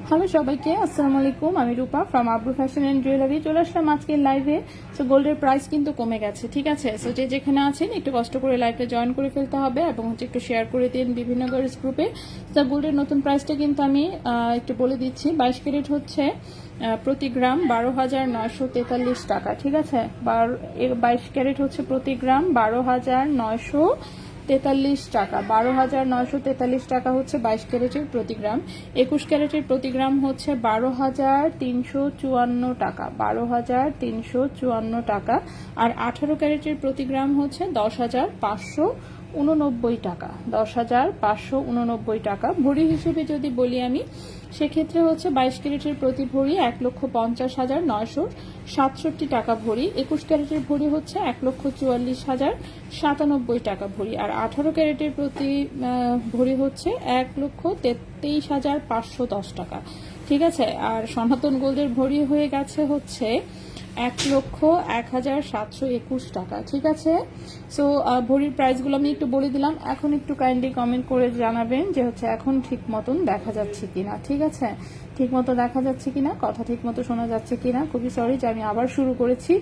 Hello সবাইকে, আসসালামু আলাইকুম। আমি রূপা from Abru fashion and jewellery. চলে আসলাম আজকের লাইভে। সো গোল্ডের প্রাইস কিন্তু কমে গেছে, ঠিক আছে। সো যে যেখানে আছেন একটু কষ্ট করে লাইভটা জয়েন করে ফেলতে হবে এবং হচ্ছে একটু শেয়ার করে দিন বিভিন্ন গার্লস গ্রুপে। তো গোল্ডের নতুন প্রাইসটা কিন্তু আমি একটু বলে দিচ্ছি। 22 ক্যারেট হচ্ছে প্রতি গ্রাম 12,943 টাকা, ঠিক আছে। 22 ক্যারেট হচ্ছে প্রতি গ্রাম 12,943 টাকা। 12,943 টাকা হচ্ছে 22 ক্যারেটের প্রতি গ্রাম। 21 ক্যারেটের প্রতি গ্রাম হচ্ছে 12,354 টাকা, 12,354 টাকা। আর 18 ক্যারেটের প্রতি গ্রাম হচ্ছে 10,589 টাকা, 10,589 টাকা। ভরি হিসেবে যদি বলি আমি, সেক্ষেত্রে হচ্ছে 22 ক্যারেটের প্রতি ভরি 1,50,967 টাকা ভরি। 21 ক্যারেটের ভরি হচ্ছে 1,44,097 টাকা ভরি। আর 18 ক্যারেটের প্রতি ভরি হচ্ছে 1,23,510 টাকা, ঠিক আছে। আর সনাতন গোল্ডের ভরি হয়ে গেছে হচ্ছে 1,01,721 টাকা, ঠিক আছে। সো ভরির প্রাইসগুলো আমি একটু বলে দিলাম। এখন একটু কাইন্ডলি কমেন্ট করে জানাবেন যে হচ্ছে এখন ঠিক মতন দেখা যাচ্ছে কিনা, ঠিক আছে। ঠিক মতো দেখা যাচ্ছে কিনা, কথা ঠিক মতো শোনা যাচ্ছে কিনা। খুবই সরি যে আমি আবার শুরু করেছি।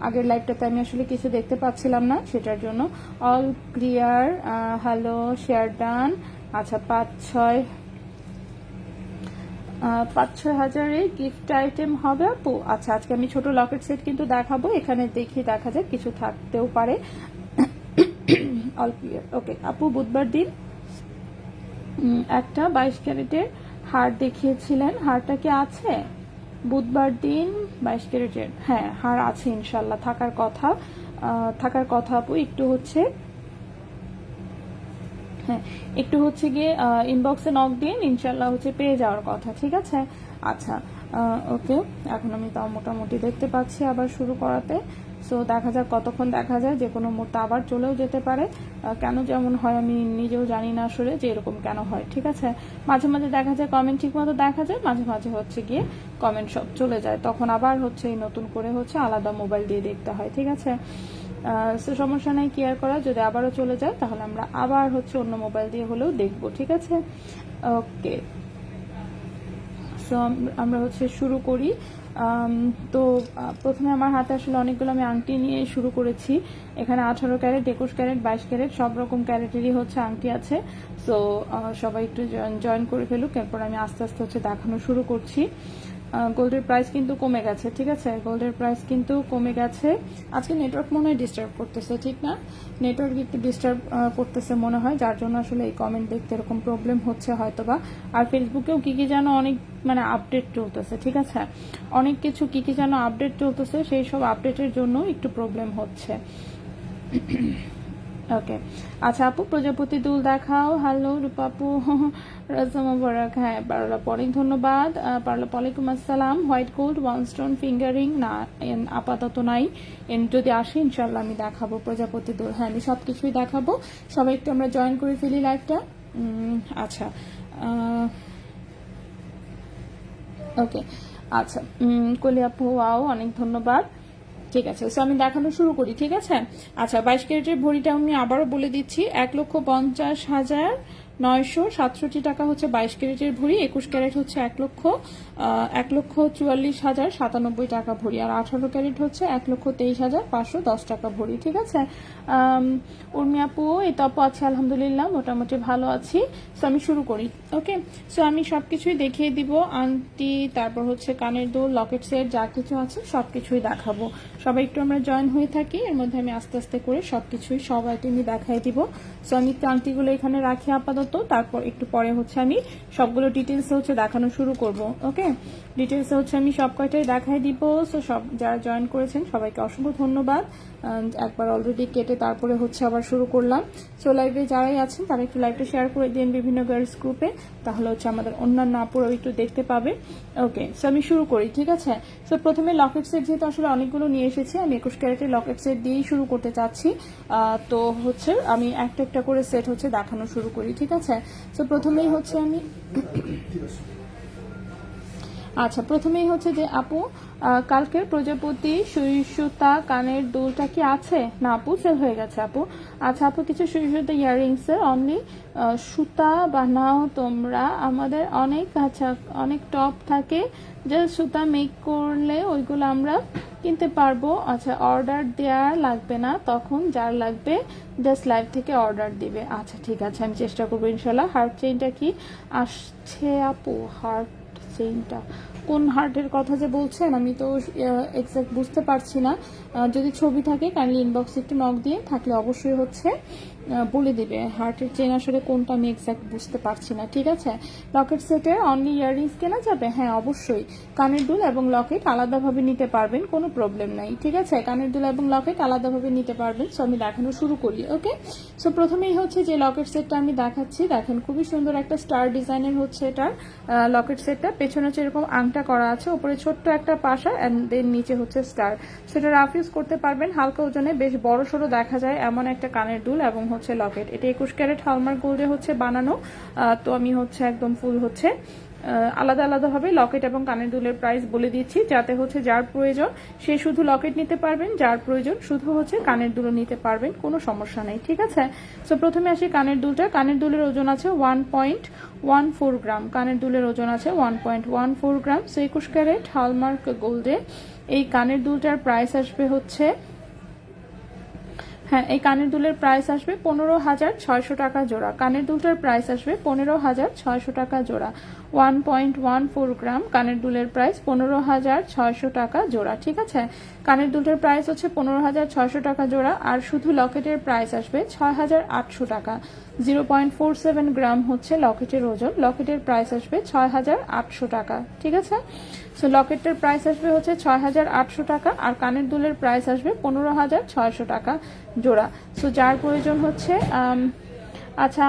আগের লাইভটাতে আমি আসলে কিছু দেখতে পাচ্ছিলাম না, সেটার জন্য। All clear, hello, share done. আচ্ছা, 5-6 হাজারের গিফট আইটেম হবে আপু। আচ্ছা, আজকে আমি ছোট লকেট সেট কিন্তু দেখাবো। এখানে দেখি দেখা যাক কিছু থাকতেও পারে। অল ক্লিয়ার, ওকে আপু। বুধবার দিন একটা 22 ক্যারেটের হার দেখিয়েছিলেন, হারটা কি আছে? বুধবার দিন 22 ক্যারেটের, হ্যাঁ হার আছে ইনশাল্লাহ, থাকার কথা। থাকার কথা আপু। একটু হচ্ছে, হ্যাঁ একটু হচ্ছে গিয়ে ইনবক্সে নক দিন, ইনশাল্লাহ হচ্ছে পেয়ে যাওয়ার কথা, ঠিক আছে। আচ্ছা, ওকে। এখন আমি তাও মোটামুটি দেখতে পাচ্ছি আবার শুরু করাতে। সো দেখা যাক কতক্ষণ দেখা যায়, যে কোনো মুহূর্তে আবার চলেও যেতে পারে। কেন যেমন হয় আমি নিজেও জানি না আসলে যে এরকম কেন হয়, ঠিক আছে। মাঝে মাঝে দেখা যায় কমেন্ট ঠিক মতো দেখা যায়, মাঝে মাঝে হচ্ছে গিয়ে কমেন্ট সব চলে যায়, তখন আবার হচ্ছে নতুন করে হচ্ছে আলাদা মোবাইল দিয়ে দেখতে হয়, ঠিক আছে। সো সমস্যা নাই, কেয়ার করা। যদি আবারও চলে যায় তাহলে আমরা আবার হচ্ছে অন্য মোবাইল দিয়ে হলেও দেখবো, ঠিক আছে। ওকে, সো আমরা হচ্ছে শুরু করি। তো প্রথমে আমার হাতে আসলে অনেকগুলো আমি আংটি নিয়ে শুরু করেছি। এখানে 18 ক্যারেট, 21 ক্যারেট, 22 ক্যারেট সব রকম ক্যারেটেরই হচ্ছে আংটি আছে। সো সবাই একটু জয়েন করে ফেলুক, এরপর আমি আস্তে আস্তে হচ্ছে দেখানো শুরু করছি। গোল্ডের প্রাইস কিন্তু কমে গেছে, ঠিক আছে। গোল্ডের প্রাইস কিন্তু কমে গেছে। আজকে নেটওয়ার্ক মনে হয় ডিস্টার্ব করতেছে, ঠিক না? নেটওয়ার্ক একটু ডিস্টার্ব করতেছে মনে হয়, যার জন্য আসলে এই কমেন্ট দেখতে এরকম প্রবলেম হচ্ছে হয়তোবা। আর ফেসবুকেও কি যেন অনেক মানে আপডেট চলতেছে, ঠিক আছে। অনেক কিছু কি যেন আপডেট চলতেছে, সেই সব আপডেটের জন্য একটু প্রবলেম হচ্ছে। ওকে, আচ্ছা আপু, প্রজাপতি দুল দেখাও। হ্যালো রূপাপু, রাজা মোবারক। হ্যাঁ পারলাম, অনেক ধন্যবাদ। পারলাম, ওয়ালাইকুম আসসালাম। হোয়াইট গোল্ড 1 স্টোন ফিঙ্গারিং না, আপাতত নাই। যদি আসে ইনশাল্লাহ আমি দেখাবো প্রজাপতি দুল। হ্যাঁ আমি সব কিছুই দেখাবো। সবাই একটু আমরা জয়েন করে ফেলি লাইভটা। আচ্ছা, ওকে। আচ্ছা, কলি আপু, ওয়াও, অনেক ধন্যবাদ। ঠিক আছে, সো আমি দেখানো শুরু করি, ঠিক আছে। আচ্ছা, 22 ক্যারেটের ভরিটা আমি আবারও বলে দিচ্ছি, 1,50,967 টাকা হচ্ছে 22 ক্যারেটের ভরি। 21 ক্যারেট হচ্ছে 1,44,097 টাকা ভরি। আর 18 ক্যারেট হচ্ছে 1,23,510 টাকা ভরি, ঠিক আছে। উর্মি আপু, এই তো আপু আছে আলহামদুলিল্লাহ, মোটামুটি ভালো আছি। সো আমি শুরু করি, ওকে। সো আমি সবকিছুই দেখিয়ে দিব, আংটি, তারপর হচ্ছে কানের দুল, লকেট সেট, যা কিছু আছে সবকিছুই দেখাবো। সবাই একটু আমরা জয়েন হয়ে থাকি, এর মধ্যে আমি আস্তে আস্তে করে সবকিছুই সব আইটেমই দেখাই দিব। সো আমি আংটিগুলো এখানে রাখি আপাতত, তারপর একটু পরে হচ্ছে আমি সবগুলো ডিটেলস হচ্ছে দেখানো শুরু করব, ওকে। ডিটেলস হচ্ছে আমি সব কয়টাই দেখাই দিব। সো সব যারা জয়েন করেছেন সবাইকে অসংখ্য ধন্যবাদ। একবার অলরেডি কেটে তারপরে হচ্ছে আবার শুরু করলাম। সো লাইভে যারাই আছেন তারা একটু লাইভটা শেয়ার করে দিন বিভিন্ন গার্লস গ্রুপে, তাহলে হচ্ছে আমাদের অন্যান্য আপুরাও একটু দেখতে পাবে, ওকে। সো আমি শুরু করি, ঠিক আছে। সো প্রথমে লকেট সেট, যেহেতু আসলে অনেকগুলো নিয়ে এসেছি, আমি 21 ক্যারেটের লকেট সেট দিয়েই শুরু করতে চাচ্ছি। তো হচ্ছে আমি একটা একটা করে সেট হচ্ছে দেখানো শুরু করি, ঠিক আছে। সো প্রথমেই হচ্ছে আমি, আচ্ছা প্রথমেই হচ্ছে যে আপু কালকের প্রজাপতি সুই সুতা কানের দুলটা কি আছে? না আপু, সেল হয়ে গেছে আপু। আচ্ছা আপু, কিছু সুই সুতা ইয়াররিংসের অনলি সুতা বানাও তোমরা? আমাদের অনেক, আচ্ছা অনেক টপ থাকে, জাস্ট সুতা মেক করলে ওইগুলো আমরা কিনতে পারবো। আচ্ছা, অর্ডার দেওয়া লাগবে না, তখন যার লাগবে জাস্ট লাইভ থেকে অর্ডার দিবে। আচ্ছা ঠিক আছে, আমি চেষ্টা করবো ইনশাল্লাহ। হার্ট চেইনটা কি আসছে আপু? হার্ট চেইনটা কোন হার্টের কথা যে বলছেন আমি তো এক্সাক্ট বুঝতে পারছি না। যদি ছবি থাকে কাইন্ডলি ইনবক্সে একটু নক দিয়ে, থাকলে অবশ্যই হচ্ছে বলে দিবে হার্টের চেন আসলে কোনটা, আমি এক্সাক্ট বুঝতে পারছি না। ঠিক আছে, লকেট সেটের অনলি ইয়াররিংস কেনা যাবে? হ্যাঁ অবশ্যই, কানের দুল এবং লকেট আলাদাভাবে নিতে পারবেন, কোনো প্রবলেম নাই। ঠিক আছে, কানের দুল এবং লকেট আলাদাভাবে নিতে পারবেন। সো আমি দেখানো শুরু করি। ওকে, সো প্রথমেই হচ্ছে যে লকেট সেটটা আমি দেখাচ্ছি, দেখেন খুবই সুন্দর একটা স্টার ডিজাইনের হচ্ছে এটার লকেট সেটটা। পেছনে হচ্ছে এরকম আংটা করা আছে, উপরে ছোট্ট একটা পাশা অ্যান্ড দেন নিচে হচ্ছে স্টার। সেটা রাফ ইউজ করতে পারবেন, হালকা ওজনে বেশ বড় সড়ো দেখা যায় এমন একটা কানের দুল এবং হচ্ছে লকেট। এটা 21 ক্যারেট হলমার্ক গোল্ডে হচ্ছে বানানো। তো আমি হচ্ছে একদম ফুল হচ্ছে আলাদা আলাদাভাবে লকেট এবং কানের দুলের প্রাইস বলে দিচ্ছি, যাতে হচ্ছে যার প্রয়োজন সে শুধু লকেট নিতে পারবেন, যার প্রয়োজন শুধু হচ্ছে কানের দুলও নিতে পারবেন, কোনো সমস্যা নেই। ঠিক আছে, সো প্রথমে আসি কানের দুলটা। কানের দুলের ওজন আছে 1.14 গ্রাম। কানের দুলের ওজন আছে 1.14 গ্রাম। সো 21 ক্যারেট হলমার্ক গোল্ডে এই কানের দুলটার প্রাইস আসবে হচ্ছে, হ্যাঁ এই কানের দুলের প্রাইস আসবে 15,600 টাকা জোড়া। কানের দুলটার প্রাইস আসবে 15,600 টাকা জোড়া। 1.14 গ্রাম কানের দুলের প্রাইস 15,600 টাকা জোড়া। ঠিক আছে, কানের দুলটার প্রাইস হচ্ছে 15,600 টাকা জোড়া। আর শুধু লকেটের প্রাইস আসবে 6,800 টাকা। 0.47 গ্রাম হচ্ছে লকেটের ওজন। লকেটের প্রাইস আসবে 6,800 টাকা। ঠিক আছে, সো লকেটের প্রাইস আসবে হচ্ছে 6,800 টাকা, আর কানের দুলের প্রাইস আসবে 15,600 টাকা জোড়া। সো যার প্রয়োজন হচ্ছে আচ্ছা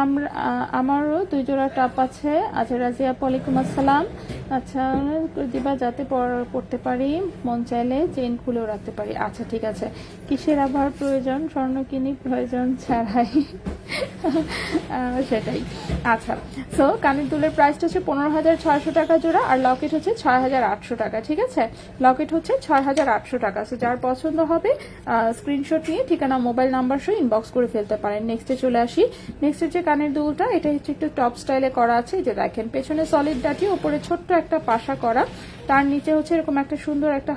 আমারও 2 জোড়া টপ আছে। আচ্ছা রাজিয়া, ওয়ালাইকুম আসসালাম। আচ্ছা দিবা, যাতে পড়তে পারি, মন চাইলে চেন খুলেও রাখতে পারি। আচ্ছা ঠিক আছে, কিসের আবার প্রয়োজন? স্বর্ণ কিনি প্রয়োজন ছাড়াই। সেটাই। আচ্ছা, সো কানের দুলের প্রাইসটা হচ্ছে 15,600 টাকা জোড়া, আর লকেট হচ্ছে 6,800 টাকা। ঠিক আছে, লকেট হচ্ছে 6,800 টাকা। সো যার পছন্দ হবে স্ক্রিনশট নিয়ে ঠিকানা মোবাইল নাম্বার সহ ইনবক্স করে ফেলতে পারেন। নেক্সটে চলে আসি। নেক্সটের যে কানের দুলটা, এটা হচ্ছে একটু টপ স্টাইলে করা আছে। যে দেখেন পেছনে সলিড ডাটি, উপরে ছোট্ট একটা পাশা করা, তার নিচে হচ্ছে এরকম একটা সুন্দর একটা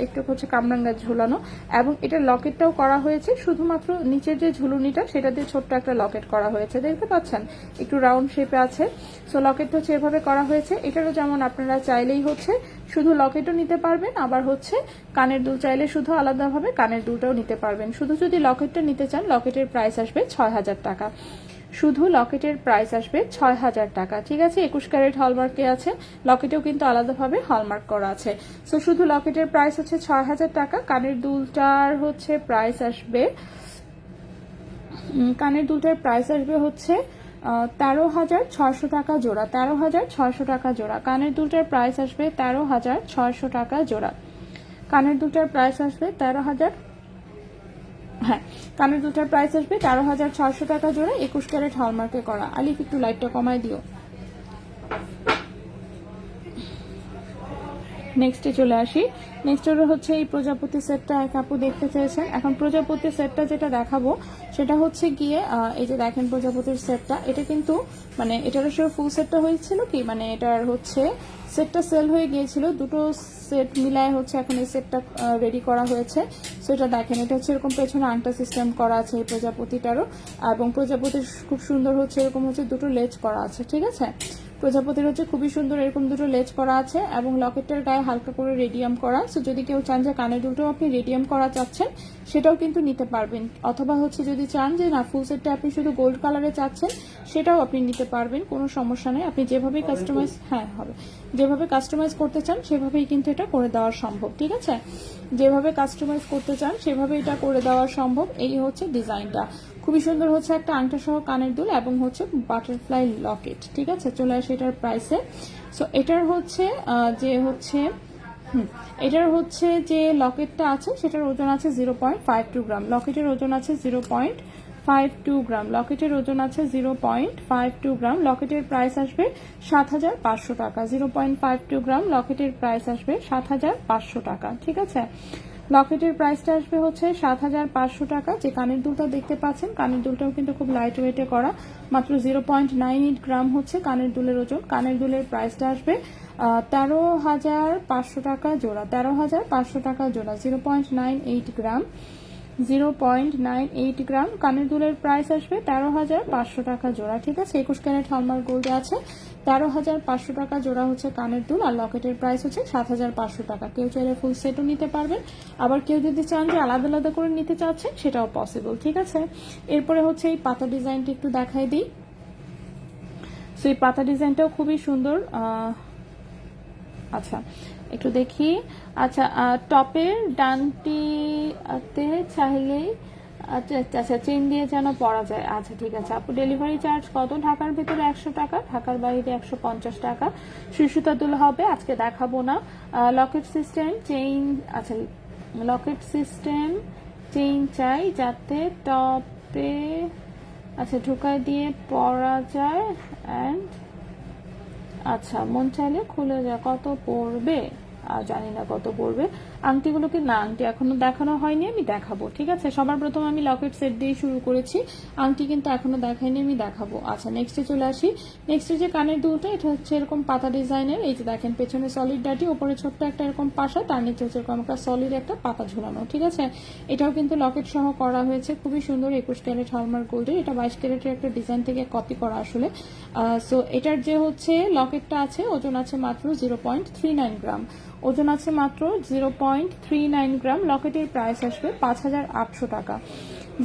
একটু হচ্ছে কামরাঙ্গা ঝুলানো, এবং এটা লকেটটাও করা হয়েছে। শুধুমাত্র নিচের যে ঝুলুনিটা সেটা দিয়ে ছোট্ট একটা লকেট করা হয়েছে, দেখতে পাচ্ছেন একটু রাউন্ড শেপে আছে। সো লকেটটা হচ্ছে এভাবে করা হয়েছে। এটারও যেমন আপনারা চাইলেই হচ্ছে শুধু লকেটও নিতে পারবেন, আবার হচ্ছে কানের দুল চাইলে শুধু আলাদাভাবে কানের দুলটাও নিতে পারবেন। শুধু যদি লকেটটা নিতে চান, লকেটের প্রাইস আসবে 6,000 টাকা। শুধু লকেটের প্রাইস আসবে 6,000 টাকা। ঠিক আছে, 21 ক্যারেট হলমার্কে আছে, লকেটেও কিন্তু আলাদাভাবে হলমার্ক করা আছে। সো শুধু লকেটের প্রাইস হচ্ছে 6,000 টাকা। কানের দুলটার হচ্ছে প্রাইস আসবে, কানের দুলটার প্রাইস আসবে হচ্ছে 13,600 টাকা জোড়া। 13,600 টাকা জোড়া। কানের দুলটার প্রাইস আসবে 13,600 টাকা জোড়া। কানের দুলটার প্রাইস আসবে 13,000, হ্যাঁ কানের দুলটার প্রাইস আসবে 13,600 টাকা জোড়া। 21 ক্যারেট হলমার্কে করা। আলিফ একটু লাইটটা কমায় দিও। নেক্সটে চলে আসি। নেক্সট হচ্ছে এই প্রজাপতি সেটটা এক আপু দেখতে চেয়েছেন। এখন প্রজাপতি সেটটা যেটা দেখাবো সেটা হচ্ছে গিয়ে এই যে দেখেন প্রজাপতির সেটটা, এটা কিন্তু মানে এটার আসলে ফুল সেটটা হয়েছিল কি, মানে এটার হচ্ছে সেটটা সেল হয়ে গিয়েছিল, দুটো সেট মিলায় হচ্ছে এখন এই সেটটা রেডি করা হয়েছে। সো এটা দেখেন, এটা হচ্ছে এরকম পেছনে আংটা সিস্টেম করা আছে এই প্রজাপতিটারও, এবং প্রজাপতির খুব সুন্দর হচ্ছে এরকম হচ্ছে দুটো লেজ করা আছে। ঠিক আছে, প্রজাপতির হচ্ছে খুবই সুন্দর এরকম দুটো লেজ করা আছে, এবং লকেটটার গায়ে হালকা করে রেডিয়াম করা। সো যদি কেউ চান যে কানের দুলটাও আপনি রেডিয়াম করা চাচ্ছেন, সেটাও কিন্তু নিতে পারবেন। অথবা হচ্ছে যদি চান যে না ফুল সেটটা আপনি শুধু গোল্ড কালারে চাচ্ছেন, সেটাও আপনি নিতে পারবেন, কোনো সমস্যা নেই। আপনি যেভাবে কাস্টমাইজ, হ্যাঁ হবে, যেভাবে কাস্টমাইজ করতে চান সেভাবেই কিন্তু এটা করে দেওয়া সম্ভব। ঠিক আছে, যেভাবে কাস্টমাইজ করতে চান সেভাবে এটা করে দেওয়া সম্ভব। এই হচ্ছে ডিজাইনটা, খুবই সুন্দর হচ্ছে একটা আংটা সহ কানের দুল এবং হচ্ছে বাটারফ্লাই লকেট। ঠিক আছে, চলে আসে এটার প্রাইসে। সো এটার হচ্ছে এটার হচ্ছে যে লকেটটা আছে সেটার ওজন আছে 0.52 গ্রাম। লকেটের ওজন আছে 0.52 গ্রাম, লকেটের ওজন আছে 0.52 গ্রাম, লকেটের প্রাইস আসবে 7,500 টাকা। 0.52 গ্রাম, লকেটের প্রাইস আসবে 7,500 টাকা। ঠিক আছে, লকেটের প্রাইসটা আসবে হচ্ছে 7,500 টাকা। যে কানের দুলটা দেখতে পাচ্ছেন, কানের দুলটাও কিন্তু খুব লাইট ওয়েটে করা, মাত্র 0.98 গ্রাম হচ্ছে কানের দুলের ওজন। কানের দুলের প্রাইসটা আসবে 13,500 টাকা জোড়া, 13,500 টাকা জোড়া। 0.98 গ্রাম, 0.98 গ্রাম কানের দুলের প্রাইস আসবে 13,500 টাকা জোড়া। ঠিক আছে, 21 ক্যারেট হলমার্ক গোল্ড আছে, 13,500 টাকা জোড়া হচ্ছে কানের দুল, আর লকেটের প্রাইস হচ্ছে 7,500 টাকা। কেউ চাইলে ফুল সেটও নিতে পারবেন, আবার কেউ যদি চান যে আলাদা আলাদা করে নিতে চাচ্ছেন সেটাও পসিবল। ঠিক আছে, এরপরে হচ্ছে এই পাতা ডিজাইনটা একটু দেখাই দিই। সো এই পাতা ডিজাইনটাও খুবই সুন্দর। আচ্ছা একটু দেখি। আচ্ছা, টপের ডানটিতে চাইলেই আচ্ছা আচ্ছা চেন দিয়ে যেন পরা যায়। আচ্ছা ঠিক আছে আপু, ডেলিভারি চার্জ কত? ঢাকার ভিতরে 100 টাকা, ঢাকার বাইরে 150 টাকা। সুতা দুল হবে, আজকে দেখাবো না। লকেট সিস্টেম চেইন, আচ্ছা লকেট সিস্টেম চেইন চাই যাতে টপে আচ্ছা ঢুকায় দিয়ে পরা যায়। অ্যান্ড আচ্ছা মন চাইলে খুলে যায়। কত পড়বে? জানি না কত পড়বে। আংটিগুলোকে না, আংটি এখনো দেখানো হয়নি, আমি দেখাবো। ঠিক আছে, সবার প্রথম আমি লকেট সেট দিয়ে শুরু করেছি, আংটি কিন্তু এখনো দেখাইনি, আমি দেখাবো। আচ্ছা নেক্সটে চলে আসি। নেক্সটে যে কানের দুলটা, এটা হচ্ছে এরকম পাতা ডিজাইনের। এই যে দেখেন পেছনে সলিড ডাটি, ওপরে ছোট্ট একটা এরকম পাশা, তার নিচে হচ্ছে এরকম একটা সলিড একটা পাতা ঝুলানো। ঠিক আছে, এটাও কিন্তু লকেট সহ করা হয়েছে, খুবই সুন্দর। 21 ক্যারেট হলমার্ক গোল্ডের, এটা 22 ক্যারেটের একটা ডিজাইন থেকে কপি করা আসলে। সো এটার যে হচ্ছে লকেটটা আছে, ওজন আছে মাত্র 0.39 গ্রাম, ওজন আছে মাত্র 0.39 গ্রাম। লকেটের প্রাইস আসবে 5,800 টাকা।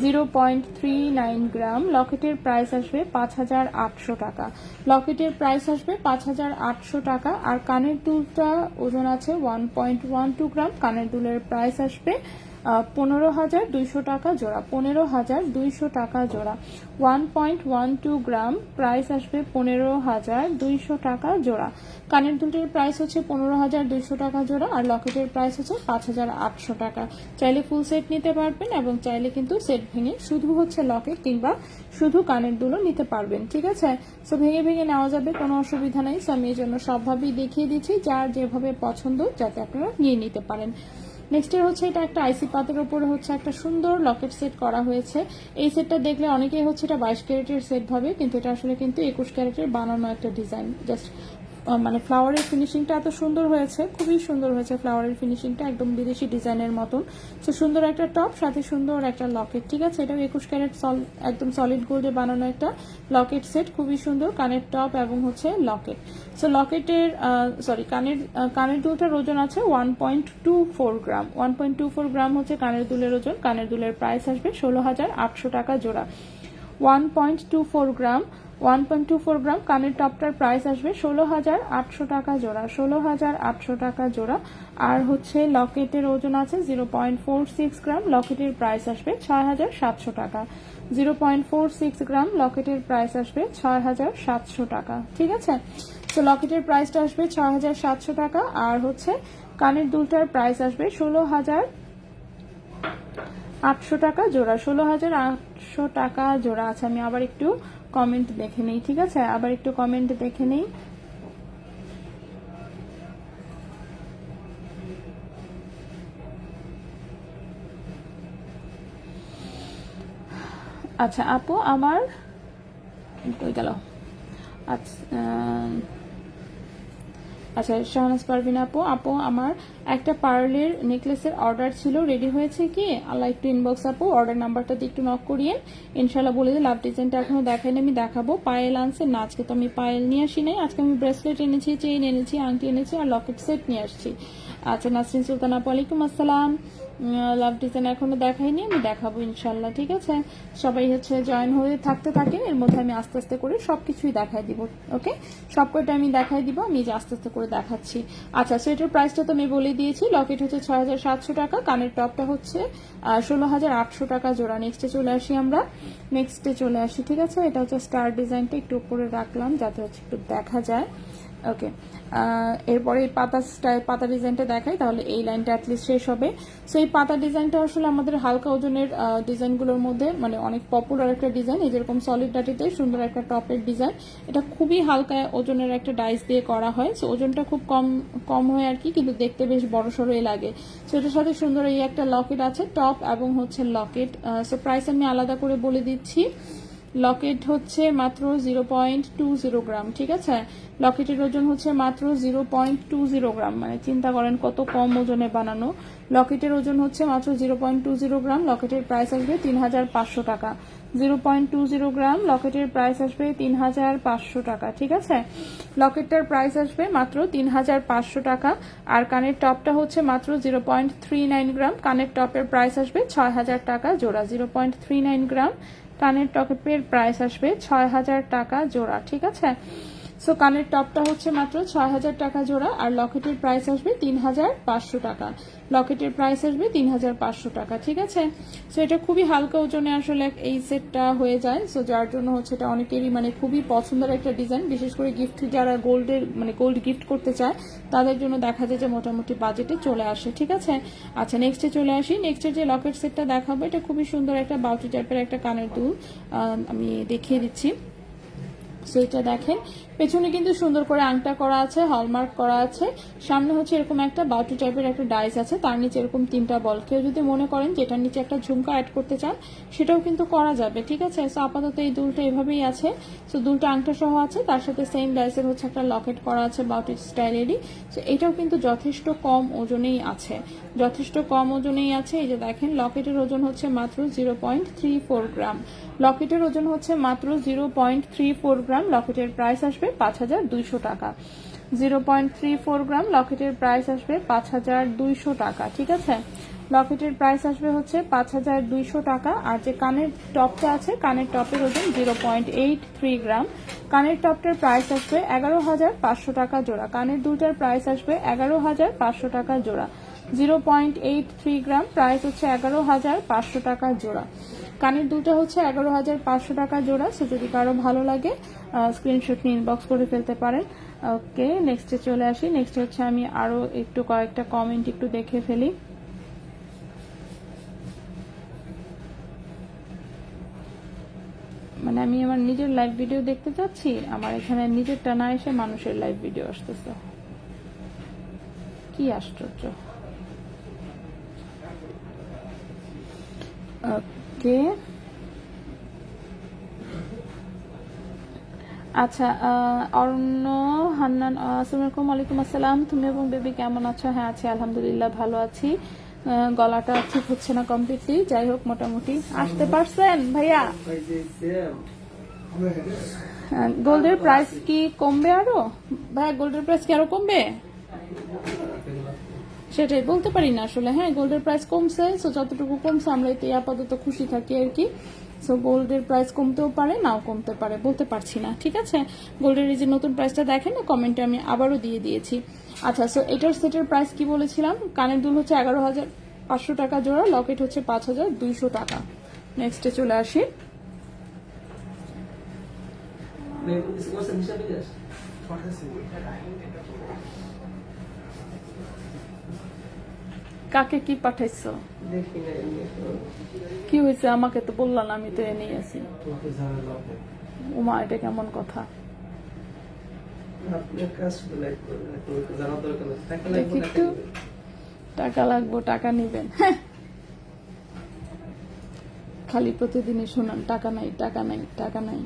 0.39 গ্রাম, লকেটের প্রাইস আসবে 5,800 টাকা। লকেটের প্রাইস আসবে 5,800 টাকা। আর কানের দুলটা ওজন আছে 1.12 গ্রাম, কানের দুলের প্রাইস আসবে 15,200 টাকা জোড়া, 15,200 টাকা জোড়া। 1.12 গ্রাম, প্রাইস আসবে 15,200 টাকা জোড়া। কানের দুলটির প্রাইস হচ্ছে 15,200 টাকা জোড়া, আর লকেটের প্রাইস হচ্ছে 5,800 টাকা। চাইলে ফুল সেট নিতে পারবেন, এবং চাইলে কিন্তু সেট ভেঙে শুধু হচ্ছে লকেট কিংবা শুধু কানের দুলও নিতে পারবেন। ঠিক আছে, সো ভেঙে ভেঙে নেওয়া যাবে, কোনো অসুবিধা নেই। সো আমি এই জন্য সবভাবেই দেখিয়ে দিচ্ছি, যার যেভাবে পছন্দ যাতে আপনারা নিয়ে নিতে পারেন। নেক্সটের হচ্ছে এটা একটা আইসি পাতের উপরে হচ্ছে একটা সুন্দর লকেট সেট করা হয়েছে। এই সেটটা দেখলে অনেকেই হচ্ছে এটা 22 ক্যারেটের সেট ভাবে, কিন্তু এটা আসলে কিন্তু 21 ক্যারেটের বানানো একটা ডিজাইন। জাস্ট মানে ফ্লাওয়ারের ফিনিশিংটা এত সুন্দর হয়েছে, খুবই সুন্দর হয়েছে ফ্লাওয়ারের ফিনিশিংটা, একদম বিদেশি ডিজাইনের মতন। তো সুন্দর একটা টপ, সাথে সুন্দর একটা লকেট। ঠিক আছে, এটাও 21 ক্যারেট একদম সলিড গোল্ডে বানানো একটা লকেট সেট, খুবই সুন্দর কানের টপ এবং হচ্ছে লকেট। সো লকেটের কানের দুলটার ওজন আছে 1.24 গ্রাম, 1.24 গ্রাম হচ্ছে কানের দুলের ওজন। কানের দুলের প্রাইস আসবে 16,800 টাকা জোড়া। 1.24 গ্রাম, 1.24 গ্রাম কানের টপটার প্রাইস আসবে 16,800 টাকা জোড়া, 16,800 টাকা জোড়া। আর হচ্ছে লকেটের ওজন আছে 0.46 গ্রাম, লকেটের প্রাইস আসবে 6,700 টাকা। 0.46 গ্রাম, লকেটের প্রাইস আসবে 6,700 টাকা। ঠিক আছে, তো লকেটের প্রাইসটা আসবে 6,700 টাকা। আর হচ্ছে কানের দুলটার প্রাইস আসবে 16,800 টাকা জোড়া, 16,800 টাকা জোড়া। আচ্ছা আমি আবার একটু কমেন্ট দেখে নেই। ঠিক আছে, আবার একটু কমেন্ট দেখে নেই। আচ্ছা আপু আমার কই গেল? আচ্ছা শাহনাজ পারভিন আপু, আমার একটা পার্লের নেকলেসের অর্ডার ছিল, রেডি হয়েছে কি? আল্লাহ একটু ইনবক্স আপু অর্ডার নাম্বারটাতে একটু নক করিয়ে ইনশাল্লাহ বলে দিই। লাভ ডিজাইনটা এখনো দেখাইনি, আমি দেখাবো। পায়েল আনছে না, আজকে তো আমি পায়েল নিয়ে আসি নাই, আজকে আমি ব্রেসলেট এনেছি, চেইন এনেছি, আংটি এনেছি, আর লকেট সেট নিয়ে আসছি। আচ্ছা নাসরিন সুলতান আপু ওয়ালাইকুম আসসালাম। লাভ ডিজাইন এখনো দেখাইনি, আমি দেখাবো ইনশাল্লাহ। ঠিক আছে, সবাই হচ্ছে জয়েন হয়ে থাকতে থাকেন, এর মধ্যে আমি আস্তে আস্তে করে সবকিছুই দেখাই দিব। ওকে, সব কয়টা আমি দেখাই দিব, আমি যে আস্তে আস্তে করে দেখাচ্ছি। আচ্ছা সোয়েটার প্রাইসটা তো আমি বলে দিয়েছি। লকেট হচ্ছে 6,700 টাকা, কানের টপটা হচ্ছে 16,800 টাকা জোড়া। নেক্সটে চলে আসি আমরা, নেক্সটে চলে আসি। ঠিক আছে, এটা হচ্ছে স্টার ডিজাইনটা একটু উপরে রাখলাম যাতে হচ্ছে একটু দেখা যায়। ওকে, এরপরে এই পাতা ডিজাইনটা দেখাই, তাহলে এই লাইনটা অ্যাটলিস্ট শেষ হবে। সো এই পাতা ডিজাইনটা আসলে আমাদের হালকা ওজনের ডিজাইনগুলোর মধ্যে মানে অনেক পপুলার একটা ডিজাইন। এই যেরকম সলিড ডাটিতে সুন্দর একটা টপের ডিজাইন, এটা খুবই হালকা ওজনের একটা ডাইস দিয়ে করা হয়। সো ওজনটা খুব কম কম হয় আর কি, কিন্তু দেখতে বেশ বড় সড়োই লাগে। সো এটার সাথে সুন্দর এই একটা লকেট আছে, টপ এবং হচ্ছে লকেট। সো প্রাইস আমি আলাদা করে বলে দিচ্ছি। লকেট হচ্ছে মাত্র 0.20 গ্রাম, ঠিক আছে। লকেটের ওজন হচ্ছে মাত্র 0.20 গ্রাম, মানে চিন্তা করেন কত কম ওজনে বানানো। লকেটের ওজন হচ্ছে মাত্র 0.20 গ্রাম, লকেটের প্রাইস আসবে 3500 টাকা। 0.20 গ্রাম, লকেটের প্রাইস আসবে 3500 টাকা, ঠিক আছে। লকেটটার প্রাইস আসবে মাত্র 3500 টাকা। আর কানের টপটা হচ্ছে মাত্র 0.39 গ্রাম, কানের টপের প্রাইস আসবে 6000 টাকা জোড়া। 0.39 গ্রাম কানের টপের প্রাইস আসবে 6000 টাকা জোড়া, ঠিক আছে। সো কানের টপটা হচ্ছে মাত্র 6000 টাকা জোড়া, আর লকেটের প্রাইস আসবে 3500 টাকা। লকেটের প্রাইস আসবে 3500 টাকা, ঠিক আছে। সো এটা খুবই হালকা ওজনে আসলে এই সেটটা হয়ে যায়। সো যার জন্য হচ্ছে এটা অনেকেরই মানে খুবই পছন্দের একটা ডিজাইন, বিশেষ করে গিফট যারা গোল্ড গিফট করতে চায় তাদের জন্য দেখা যায় যে মোটামুটি বাজেটে চলে আসে, ঠিক আছে। আচ্ছা, নেক্সটে চলে আসি। নেক্সটের যে লকেট সেটটা দেখাবো, এটা খুবই সুন্দর একটা বাউটি টাইপের একটা কানের দুল, আমি দেখিয়ে দিচ্ছি। সো এটা দেখেন, পেছনে কিন্তু সুন্দর করে আংটা করা আছে, হলমার্ক করা আছে। সামনে হচ্ছে এরকম একটা বাউটি টাইপের একটা ডাইস আছে, তার নিচে এরকম 3টা বল। কেউ যদি মনে করেন যে এটার নিচে একটা ঝুমকা অ্যাড করতে চান, সেটাও কিন্তু করা যাবে, ঠিক আছে। সো আপাতত এই দুলটা এভাবেই আছে। সো দুলটা আংটা সহ আছে, তার সাথে সেম ডাইসের হচ্ছে একটা লকেট করা আছে বাউটি স্টাইলেরই। সো এটাও কিন্তু যথেষ্ট কম ওজনেই আছে, যথেষ্ট কম ওজনেই আছে। এই যে দেখেন, লকেটের ওজন হচ্ছে মাত্র 0.34 গ্রাম। লকেটের ওজন হচ্ছে মাত্র 0.34 গ্রাম। লকেটের প্রাইস আসবে 5200 টাকা। 0.34 গ্রাম, লকেটের প্রাইস আসবে 5200 টাকা, ঠিক আছে। লকেটের প্রাইস আসবে হচ্ছে 5200 টাকা। আর যে কানের টপটা আছে, কানের টপের ওজন 0.83 গ্রাম। কানের টপটার প্রাইস আসবে 11500 টাকা জোড়া। কানের দুটার প্রাইস আসবে 11500 টাকা জোড়া। 0.83 গ্রাম, প্রাইস হচ্ছে 11500 টাকা জোড়া। কানের দুটো হচ্ছে 11500 টাকা জোড়া। সো যদি কারো ভালো লাগে স্ক্রিনশট নিয়ে ইনবক্স করে ফেলতে পারেন। ওকে, নেক্সটে চলে আসি। নেক্সট হচ্ছে আমি আরো একটু কয়েকটা কমেন্ট একটু দেখে ফেলি। মানে আমি আমার নিজের লাইভ ভিডিও দেখতে চাচ্ছি, আমার এখানে নিজেরটা না এসে মানুষের লাইভ ভিডিও আসতেছে, কি আশ্চর্য। ওকে, আচ্ছা, অরণ্য হান্নান, আসসালামু আলাইকুম। ওয়ালাইকুম আসসালাম। তুমি এবং বেবি কেমন আছো? হ্যাঁ আছি, আলহামদুলিল্লাহ ভালো আছি। গলাটা ঠিক হচ্ছে না কমপ্লিটলি, যাই হোক মোটামুটি। আসতে পারছেন ভাইয়া? গোল্ডের প্রাইস কি কমবে আরো? ভাইয়া গোল্ডের প্রাইস কি আরো কমবে? সেটাই বলতে পারি না আসলে। হ্যাঁ, গোল্ডের প্রাইস কমছে, সো যতটুকু কমছে আমরা এতে আপাতত খুশি থাকি আর কি। সো গোল্ডের প্রাইস কমতেও পারে, নাও কমতে পারে, বলতে পারছি না, ঠিক আছে। গোল্ডের এই যে নতুন প্রাইসটা দেখেন না, কমেন্টে আমি আবারও দিয়ে দিয়েছি। আচ্ছা, সো এটার সেটের প্রাইস কি বলেছিলাম? কানের দুল হচ্ছে 11500 টাকা জোড়া, লকেট হচ্ছে 5200 টাকা। নেক্সটে চলে আসি। কাকে কি পাঠাইছো? কি হয়েছে আমাকে তো বললাম না, আমি তো এনেই আছি। উমা, এটা কেমন কথা? একটু টাকা লাগবো, টাকা নিবেন? খালি প্রতিদিনই শোনান টাকা নাই, টাকা নাই, টাকা নাই।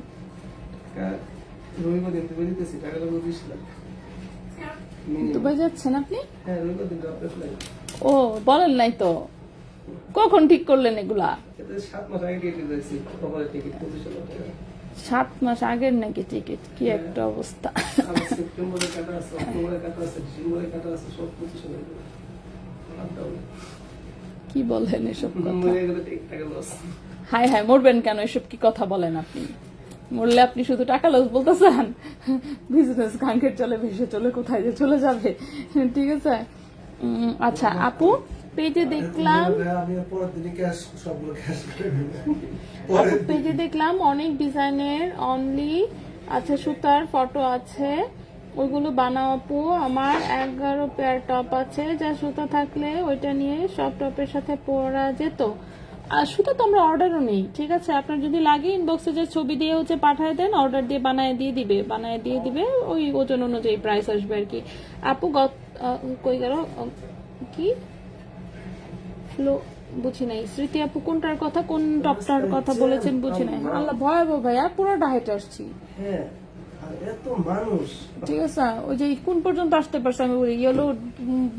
দুবাই যাচ্ছেন আপনি? ও, বলেন নাই তো, কখন ঠিক করলেন এগুলা? 7 মাস আগের নাকি টিকিট? কি একটা অবস্থা। কি বলেন এসব কথা? হাই হাই, মরবেন কেন? এসব কি কথা বলেন আপনি? মরলে আপনি শুধু টাকা লস বলতেছেন? বিজনেস গাঙ্গের চলে ভেসে চলে কোথায় যে চলে যাবে, ঠিক আছে। আচ্ছা আপু, পেজে দেখলাম পেজে দেখলাম অনেক ডিজাইনের অনলি আচ্ছা সুতার ফটো আছে, ওইগুলো বানাও আপু। আমার 11 পেয়ার টপ আছে, যা সুতা থাকলে ওইটা নিয়ে সব টপের সাথে পরা যেত। আর সুতা তো আমরা অর্ডারও নেই, ঠিক আছে? আপনার যদি লাগে ইনবক্সে যে ছবি দিয়ে হচ্ছে পাঠায় দেন, অর্ডার দিয়ে বানায় দিয়ে দিবে, ওই ওজন অনুযায়ী প্রাইস আসবে আর কি। আপু কই গেল কি ফ্লো, বুঝি নাই। স্মৃতি আপু কোনটার কথা, কোন টপটার কথা বলেছেন বুঝি নাই। আল্লাহ ভয়াবহ ভাইয়া, পুরোটা হেঁটে আসছি। হ্যাঁ, আর এত মানুষ। ঠিক আছে, ওই যে কোন পর্যন্ত আসতে পারছে আমি বলি, ইয়েলো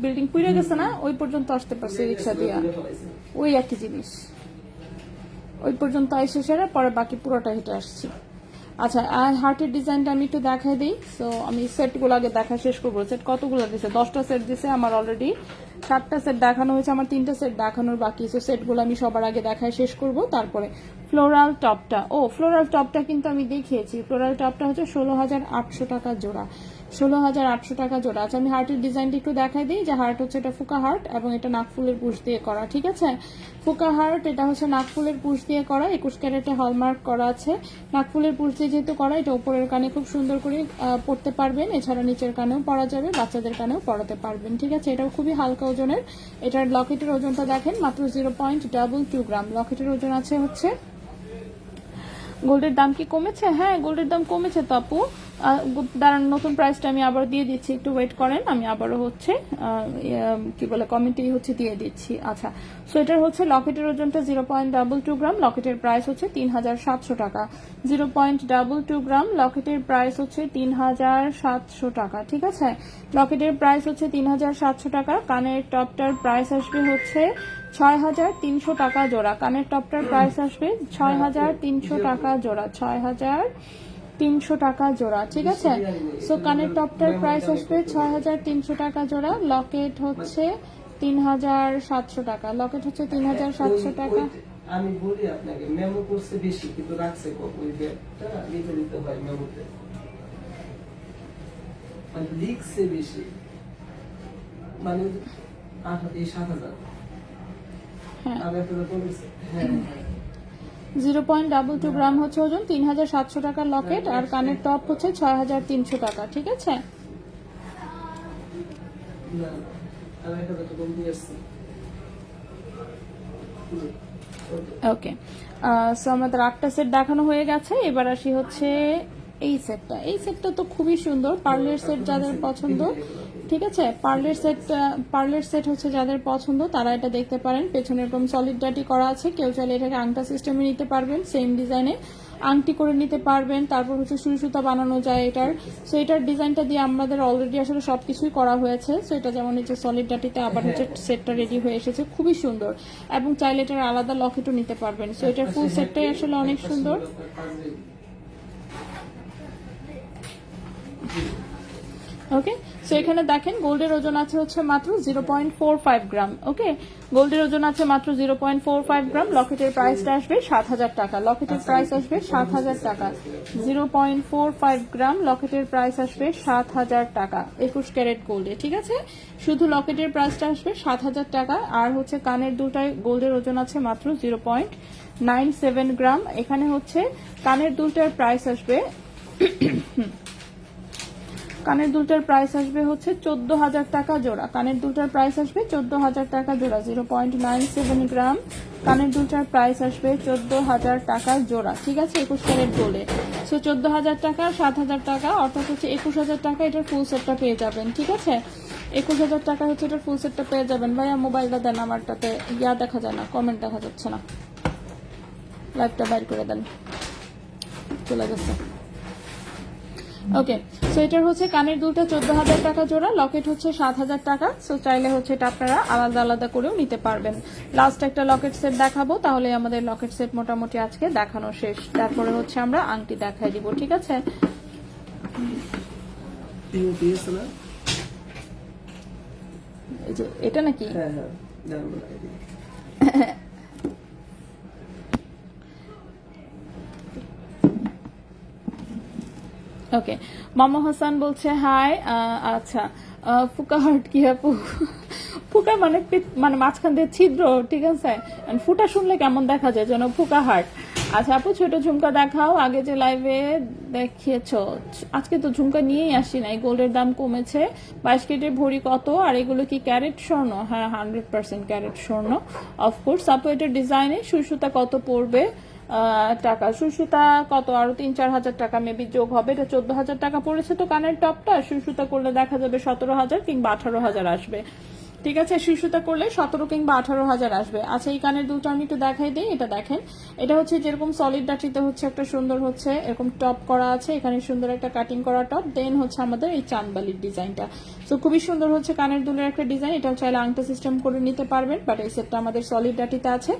বিল্ডিং পুড়ে গেছে না, ওই পর্যন্ত আসতে পারছে রিক্সা দিয়া, ওই একই জিনিস। ওই পর্যন্ত এসে সেরে পরে বাকি পুরোটা হেঁটে আসছি। আচ্ছা, আর হার্টের ডিজাইনটা আমি একটু দেখাই দিই। সো আমি সেটগুলো আগে দেখা শেষ করবো। সেট কতগুলো দিছে? 10টা সেট দিছে আমার অলরেডি। 7টা সেট দেখানো হয়েছে, আমার 3টা সেট দেখানোর বাকি। সো সেটগুলো আমি সবার আগে দেখায় শেষ করব। তারপরে ফ্লোরাল টপটা, ফ্লোরাল টপটা কিন্তু আমি দেখিয়েছি। ফ্লোরাল টপটা হচ্ছে 16,800 টাকা জোড়া। 16,800 টাকা জোড়া। আচ্ছা, আমি হার্টের ডিজাইনটা একটু দেখাই দিই। যে হার্ট হচ্ছে এটা ফুকা হার্ট এবং এটা নাকফুলের পুশ দিয়ে করা, ঠিক আছে? ফুকা হার্ট, এটা হচ্ছে নাকফুলের পুশ দিয়ে করা, 21 ক্যারেটে হলমার্ক করা আছে। নাকফুলের পুশ দিয়ে যেহেতু করা, এটা উপরের কানে খুব সুন্দর করে পরতে পারবেন, এছাড়া নিচের কানেও পরা যাবে, বাচ্চাদের কানেও পরাতে পারবেন, ঠিক আছে? এটাও খুবই হালকা ওজনের। এটার লকেটের ওজনটা দেখেন মাত্র 0.22 গ্রাম। লকেটের ওজন আছে হচ্ছে। গোল্ডের দাম কি কমেছে? হ্যাঁ, গোল্ডের দাম কমেছে তো আপু। দাঁড়ান, নতুন প্রাইসটা আমি আবার দিয়ে দিচ্ছি, একটু ওয়েট করেন। আমি আবারও হচ্ছে কি বলে কমেন্টে হচ্ছে দিয়ে দিচ্ছি। আচ্ছা, সো এটার হচ্ছে লকেটের ওজনটা 0.22 গ্রাম। লকেটের প্রাইস হচ্ছে 3,700 টাকা। 0.22 গ্রাম, লকেটের প্রাইস হচ্ছে 3,700 টাকা, ঠিক আছে? লকেটের প্রাইস হচ্ছে 3,700 টাকা। কানের টপটার প্রাইস আসবে হচ্ছে 6,300 টাকা জোড়া। কানের টপটার প্রাইস আসবে 6,300 টাকা জোড়া। 6,300 টাকা জোড়া, ঠিক আছে? সো কানের টপটার প্রাইস আসবে 6,300 টাকা জোড়া। লকেট হচ্ছে 3,700 টাকা। লকেট হচ্ছে 3,700 টাকা। আমি বলি আপনাকে, মেমো করছে বেশি কিন্তু রাখছে কম। ওই ব্যাগটা নিতে দিতে হয় মেমোতে, মানে লিখছে বেশি, মানে 7,000। হ্যাঁ, আর একটা কমেছে। হ্যাঁ, 0.22 গ্রাম হচ্ছে ওজন, 3,700 টাকার লকেট। আর কানের টপ হচ্ছে 6,300 টাকা, ঠিক আছে? না, আর একটা কম দিয়ে আসছে। ওকে, সো আমাদের 8টা সেট দেখানো হয়ে গেছে। এবার আসি হচ্ছে এই সেটটা। এই সেটটা তো খুবই সুন্দর, পার্লের সেট যাদের পছন্দ, ঠিক আছে? পার্লের সেট হচ্ছে যাদের পছন্দ তারা এটা দেখতে পারেন। পেছনে এরকম সলিড ডাটি করা আছে, কেউ চাইলে এটাকে আংটা সিস্টেমে নিতে পারবেন, সেম ডিজাইনে আংটি করে নিতে পারবেন। তারপর হচ্ছে সুই সুতা বানানো যায় এটার। সো এটার ডিজাইনটা দিয়ে আমাদের অলরেডি আসলে সবকিছুই করা হয়েছে। সো এটা যেমন হচ্ছে সলিড ডাটিতে, আবার হচ্ছে সেটটা রেডি হয়ে এসেছে, খুবই সুন্দর। এবং চাইলে এটার আলাদা লকেটও নিতে পারবেন। সো এটার ফুল সেটটাই আসলে অনেক সুন্দর। ওকে, সো এখানে দেখেন গোল্ডের ওজন আছে হচ্ছে মাত্র 0.45 গ্রাম। ওকে, গোল্ডের ওজন আছে মাত্র 0.45 গ্রাম। লকেটের প্রাইসটা আসবে 7,000 টাকা। লকেটের প্রাইস আসবে 7,000 টাকা। 0.45 গ্রাম, লকেটের প্রাইস আসবে 7,000 টাকা 21 ক্যারেট গোল্ডে, ঠিক আছে? শুধু লকেটের প্রাইসটা আসবে 7,000 টাকা। আর হচ্ছে কানের দুলটায় গোল্ডের ওজন আছে মাত্র 0.97 গ্রাম। এখানে হচ্ছে কানের দুলটার প্রাইস আসবে কানের দুলটার প্রাইস আসবে হচ্ছে 14,000 টাকা জোড়া। কানের দুলটার প্রাইস আসবে 14,000 টাকা জোড়া। 0.97 গ্রাম, কানের দুলটার প্রাইস আসবে 14,000 টাকা জোড়া, ঠিক আছে? 21 ক্যারেট গোল্ডে। সো 14,000 টাকা, 7,000 টাকা, অর্থাৎ হচ্ছে 21,000 টাকা এটার ফুল সেটটা পেয়ে যাবেন, ঠিক আছে? 21,000 টাকা হচ্ছে এটার ফুল সেটটা পেয়ে যাবেন। ভাইয়া মোবাইলটা দেন, আমারটাতে দেখা যায় না, কমেন্ট দেখা যাচ্ছে না। লাইভটা বাইর করে দেন, চলে গেছে। ওকে, সো এটার হচ্ছে কানের দুলটা 14,000 টাকা জোড়া, লকেট হচ্ছে 7,000 টাকা। সো চাইলে হচ্ছে এটা আপনারা আলাদা আলাদা করেও নিতে পারবেন। লাস্ট একটা লকেট সেট দেখাবো, তাহলে আমাদের লকেট সেট মোটামুটি আজকে দেখানো শেষ। তারপরে হচ্ছে আমরা আংটি দেখাই দিব, ঠিক আছে? এই যে এটা নাকি? হ্যাঁ হ্যাঁ, ওকে, মামা হাসান বলছে হাই। আচ্ছা, ফুকা হার্ট কি আপু? ফুকা মানে মানে মাঝখান দিয়ে ছিদ্র, ঠিক আছে? ফুটা শুনলে কেমন দেখা যায় যেন ফুকা হার্ট। আচ্ছা আপু, ছোট ঝুমকা দেখাও। আগে যে লাইভে দেখিয়েছো, আজকে তো ঝুমকা নিয়েই আসি নাই। গোল্ডের দাম কমেছে, 22 ক্যারেটের ভরি কত, আর এগুলো কি ক্যারেট স্বর্ণ? হ্যাঁ 100% ক্যারেট স্বর্ণ অফকোর্স। আপু এটার ডিজাইনে সুই সুতা কত পড়বে? টাকা সুই সুতা কত, আরো 3-4 হাজার টাকা মেবি যোগ হবে। এটা 14,000 টাকা পড়েছে তো কানের টপটা, সুই সুতা করলে দেখা যাবে 17,000 কিংবা 18,000 আসবে। ঠিক আছে, সুই সুতা করলে 17 কিংবা 18,000 আসবে। আচ্ছা এই কানের দুটো আমি একটু দেখাই দিই। এটা দেখেন, এটা হচ্ছে যেরকম সলিড ডাটিতে হচ্ছে একটা সুন্দর হচ্ছে এরকম টপ করা আছে, এখানে সুন্দর একটা কাটিং করা টপ, দেন হচ্ছে আমাদের এই চাঁদবালির ডিজাইনটা। তো খুবই সুন্দর হচ্ছে কানের দুলের একটা ডিজাইন। এটাও চাইলে আংটা সিস্টেম করে নিতে পারবেন, বাট এই সেটটা আমাদের সলিড ডাটিতে আছে।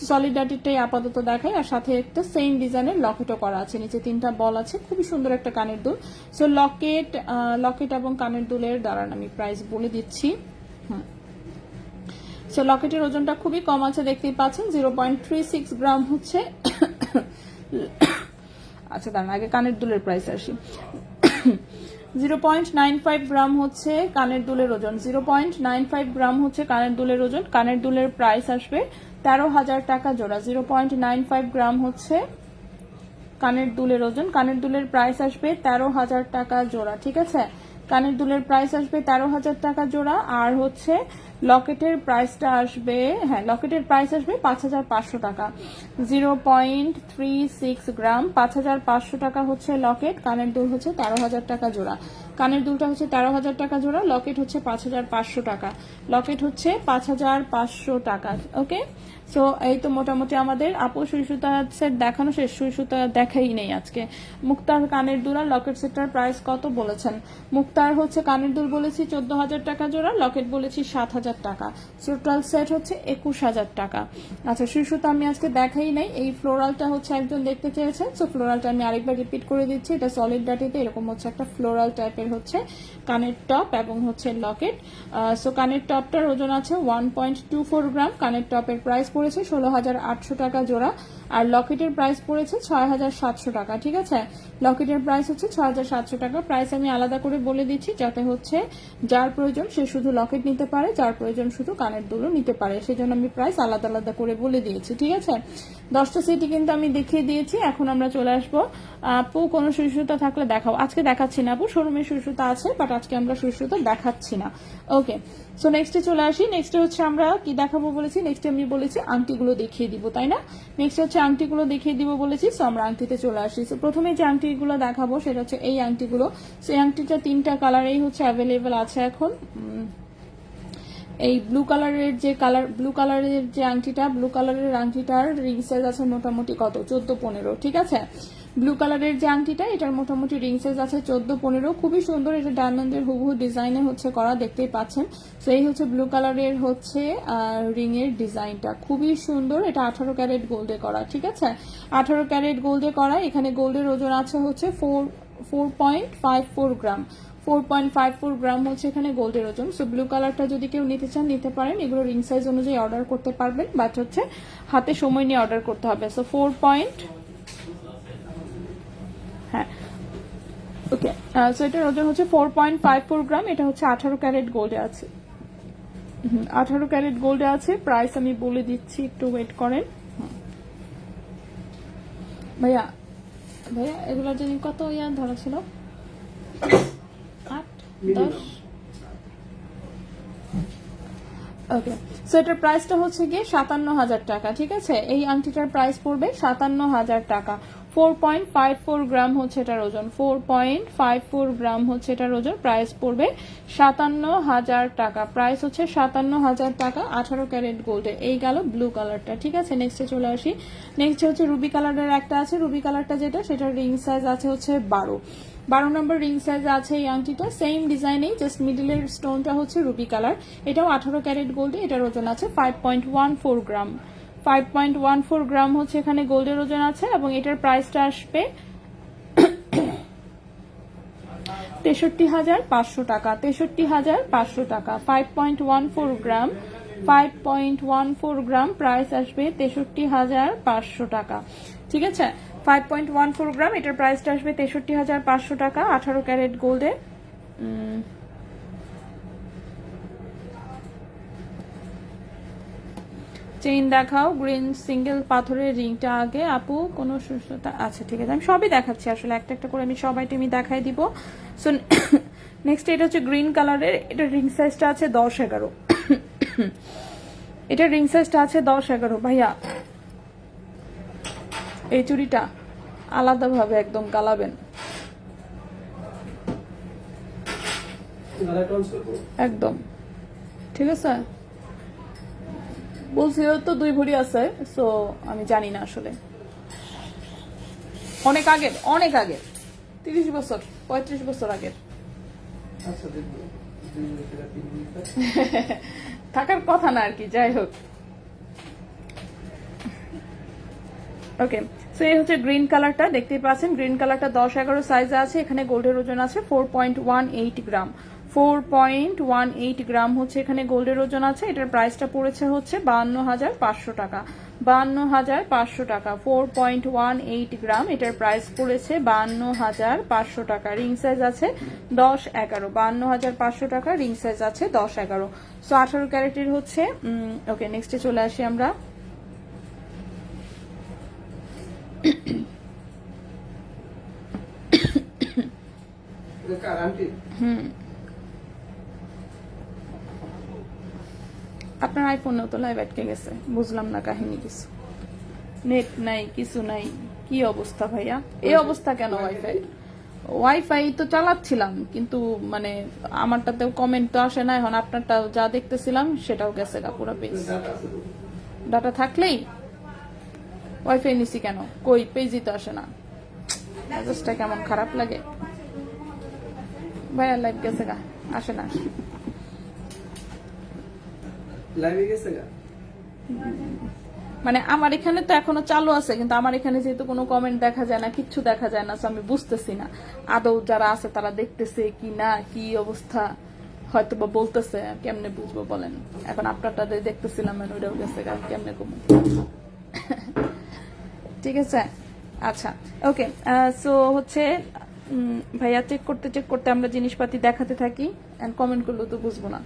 সলিড ডাটিটাই আপাতত দেখাই, আর সাথে একটা সেম ডিজাইনের লকেটও করা আছে, নিচে 3টা বল আছে। খুবই সুন্দর একটা কানের দুল। সো লকেট এবং কানের দুলের দাঁড়ান আমি প্রাইস বলে দিচ্ছি। সো লকেটের ওজনটা খুবই কম আছে, দেখতেই পাচ্ছেন 0.36 গ্রাম হচ্ছে। আচ্ছা দাঁড়ান আগে কানের দুলের প্রাইস আসি। 0.95 গ্রাম হচ্ছে কানের দুলের ওজন, 0.95 গ্রাম হচ্ছে কানের দুলের ওজন। কানের দুলের প্রাইস আসবে 13,000 টাকা জোড়া। 0.95 গ্রাম হচ্ছে কানের দুলের ওজন, কানের দুলের প্রাইস আসবে 13,000 টাকা জোড়া। ঠিক আছে, কানের দুলের প্রাইস আসবে 13,000 টাকা জোড়া। আর হচ্ছে লকেটের প্রাইসটা আসবে, হ্যাঁ লকেটের প্রাইস আসবে 5,500 টাকা। 0.36 গ্রাম, 5,500 টাকা হচ্ছে লকেট। কানের দুল হচ্ছে 13,000 টাকা জোড়া। কানের দুলটা হচ্ছে 13,000 টাকা জোড়া, লকেট হচ্ছে 5,500 টাকা। লকেট হচ্ছে 5,500 টাকা। ওকে, সো এই তো মোটামুটি আমাদের আপু সুই সুতা সেট দেখানো শেষ। সুই সুতা দেখাই নেই আজকে। মুক্তার কানের দুল আর লকেট সেটটার প্রাইস কত বলেছেন? মুক্তার হচ্ছে কানের দুল বলেছি 14,000 টাকা জোড়া, লকেট বলেছি 7,000 টাকা। টোটাল সেট হচ্ছে 21,000 টাকা। আচ্ছা সুই সুতা আমি আজকে দেখাই নাই। এই ফ্লোরালটা হচ্ছে একজন দেখতে চেয়েছেন, সো ফ্লোরালটা আমি আরেকবার রিপিট করে দিচ্ছি। এটা সলিড ডাটিতে এরকম হচ্ছে একটা ফ্লোরাল টাইপের হচ্ছে কানের টপ এবং হচ্ছে লকেট। সো কানের টপটার ওজন আছে 1.24 গ্রাম। কানের টপের প্রাইস পড়েছে 16,800 টাকা জোড়া, আর লকেটের প্রাইস পড়েছে 6,700 টাকা। ঠিক আছে, লকেটের প্রাইস হচ্ছে 6,700 টাকা। প্রাইস আমি আলাদা করে বলে দিচ্ছি, যাতে হচ্ছে যার প্রয়োজন সে শুধু লকেট নিতে পারে, যার প্রয়োজন শুধু কানের দুলও নিতে পারে, সেজন্য আমি প্রাইস আলাদা আলাদা করে বলে দিয়েছি। ঠিক আছে, 10টা সেটই কিন্তু আমি দেখিয়ে দিয়েছি। এখন আমরা চলে আসবো, আপু কোনো সুই সুতা থাকলে দেখাও। আজকে দেখাচ্ছি না আপু, শোরুমে সুই সুতা আছে, বাট আজকে আমরা সুই সুতা দেখাচ্ছি না। ওকে, সো নেক্সটে চলে আসি। নেক্সটে হচ্ছে আমরা কি দেখাবো বলেছি, নেক্সটে আমি বলেছি আংটিগুলো দেখিয়ে দিব, তাই না? নেক্সট হচ্ছে আংটিগুলো দেখিয়ে দিব বলেছি, সো আমরা আংটিতে চলে আসি। সো প্রথমে যে আংটিগুলো দেখাবো সেটা হচ্ছে এই আংটিগুলো। সো এই আংটিটা 3টা কালারেই হচ্ছে অ্যাভেলেবেল আছে এখন। এই ব্লু কালারের যে আংটিটা, ব্লু কালারের আংটিটার রিং সাইজ আছে মোটামুটি কত, 14-15। ঠিক আছে, ব্লু কালারের যে আংটিটা এটার মোটামুটি রিং সাইজ আছে 14-15। খুবই সুন্দর, এটা ডায়মন্ডের হুবহু ডিজাইনে হচ্ছে করা, দেখতেই পাচ্ছেন। তো এই হচ্ছে ব্লু কালারের হচ্ছে রিং এর ডিজাইনটা, খুবই সুন্দর। এটা 18 ক্যারেট গোল্ডে করা। ঠিক আছে, 18 ক্যারেট গোল্ডে করা। এখানে গোল্ডের ওজন আছে হচ্ছে 4.54 গ্রাম। 4.54 গ্রাম হচ্ছে এখানে গোল্ডের ওজন। সো ব্লু কালারটা যদি কেউ নিতে চান নিতে পারেন। এগুলো রিং সাইজ অনুযায়ী অর্ডার করতে পারবেন, বাট হচ্ছে হাতে সময় নিয়ে অর্ডার করতে হবে। সো 4. হ্যাঁ ওকে, সো এটার ওজন হচ্ছে 4.54 গ্রাম। এটা হচ্ছে 18 ক্যারেট গোল্ডে আছে। 18 ক্যারেট গোল্ডে আছে। প্রাইস আমি বলে দিচ্ছি, একটু ওয়েট করেন। ভাইয়া এগুলোর জন্য কত ধরা ছিল? 8-10। ওকে, সো এটার প্রাইসটা হচ্ছে গিয়ে 57,000 টাকা। ঠিক আছে, এই আংটিটার প্রাইস পড়বে 57,000 টাকা। 4.54 গ্রাম হচ্ছে এটার ওজন। 4.54 গ্রাম হচ্ছে এটার ওজন। প্রাইস পড়বে 57,000 টাকা। প্রাইস হচ্ছে 57,000 টাকা 18 ক্যারেট গোল্ডে। এই গেল ব্লু কালারটা। ঠিক আছে, নেক্সটে চলে আসি। নেক্সট হচ্ছে রুবি কালারের একটা আছে। রুবি কালারটা যেটা, সেটার রিং সাইজ আছে হচ্ছে 12 নম্বর রিং সাইজ আছে এই আংটিটা। সেম ডিজাইনেই, জাস্ট মিডিলের স্টোনটা হচ্ছে রুবি কালার। এটাও 18 ক্যারেট গোল্ডে। এটার ওজন আছে 5.14 গ্রাম। 5.14 গ্রাম হচ্ছে এখানে গোল্ডের ওজন আছে, এবং এটার প্রাইসটা আসবে 63,500 টাকা। 63,500 টাকা। 5.14 গ্রাম, 5.14 গ্রাম, প্রাইস আসবে 63,500 টাকা। ঠিক আছে, 5.14 গ্রাম, এটার প্রাইসটা আসবে 63,500 টাকা 18 ক্যারেট গোল্ডে। চেইন দেখাও, গ্রিন সিঙ্গেল পাথরের রিংটা আগে আপু, কোনো সুস্থতা আচ্ছা ঠিক আছে, আমি সবই দেখাচ্ছি আসলে, একটা একটা করে আমি সব আইটেমই দেখাই দিব। সো নেক্সট এটা হচ্ছে গ্রিন কালারের, এটা রিং সাইজটা আছে 10-11। এটা রিং সাইজটা আছে 10-11 ভাইয়া। এই চুড়িটা আলাদাভাবে একদম কালাবেন, একদম ঠিক আছে। বলছি ওর তো 2 ভরি আছে, সো আমি জানি না আসলে, অনেক আগের, অনেক আগের, 30 বছর 35 বছর আগের। আচ্ছা দেখবো, 2 মিনিট থাকার কথা না আর কি, যাই হোক। ওকে, সো এই হচ্ছে গ্রিন কালারটা, দেখতেই পাচ্ছেন গ্রিন কালারটা 10-11 সাইজে আছে। এখানে গোল্ডের ওজন আছে 4.18 গ্রাম, 4.18 গ্রাম হচ্ছে এখানে গোল্ডের ওজন আছে। এটার প্রাইসটা পড়েছে হচ্ছে 52,500 টাকা, 52,500 টাকা। 4.18 গ্রাম, এটার প্রাইস পড়েছে 52,500 টাকা। রিং সাইজ আছে 10-11, 52,500 টাকা। রিং সাইজ আছে 10-11, সো 18 ক্যারেটের হচ্ছে। ওকে, নেক্সটে চলে আসি আমরা। আপনার আইফোনেও তো লাইভ আটকে গেছে, বুঝলাম না কাহিনী কিছু, নেট নাই কিছু নাই, কি অবস্থা ভাইয়া? এই অবস্থা কেন? ওয়াইফাই তো চালাচ্ছিলাম, কিন্তু মানে আমারটাতেও কমেন্ট তো আসে না। এখন আপনারটা যা দেখতেছিলাম সেটাও গেছে গা পুরো পেজ। ডাটা থাকলেই ওয়াইফাই নিছি কেন, কই পেজই তো আসে না। মেজাজটা কেমন খারাপ লাগে ভাইয়া, লাইভ গেছে গা, আসে না। লাইভে গেছে গা, মানে আমার এখানে তো এখনো চালু আছে, কিন্তু আমার এখানে যেহেতু কোনো কমেন্ট দেখা যায় না, কিচ্ছু দেখা যায় না, আমি বুঝতেছি না আদৌ যারা আছে তারা দেখতেছে কি না, কি অবস্থা, হয়তো বা বলতেছে, কেমনে বুঝবো বলেন? এখন আপনারটা দেখতেছিলাম, ওইটাও গেছে গা, কেমনে কমু? ঠিক আছে, আচ্ছা ওকে। সো হচ্ছে ভাইয়া চেক করতে আমরা জিনিসপাতি দেখাতে থাকি, এন্ড কমেন্ট করলেও তো বুঝবো না।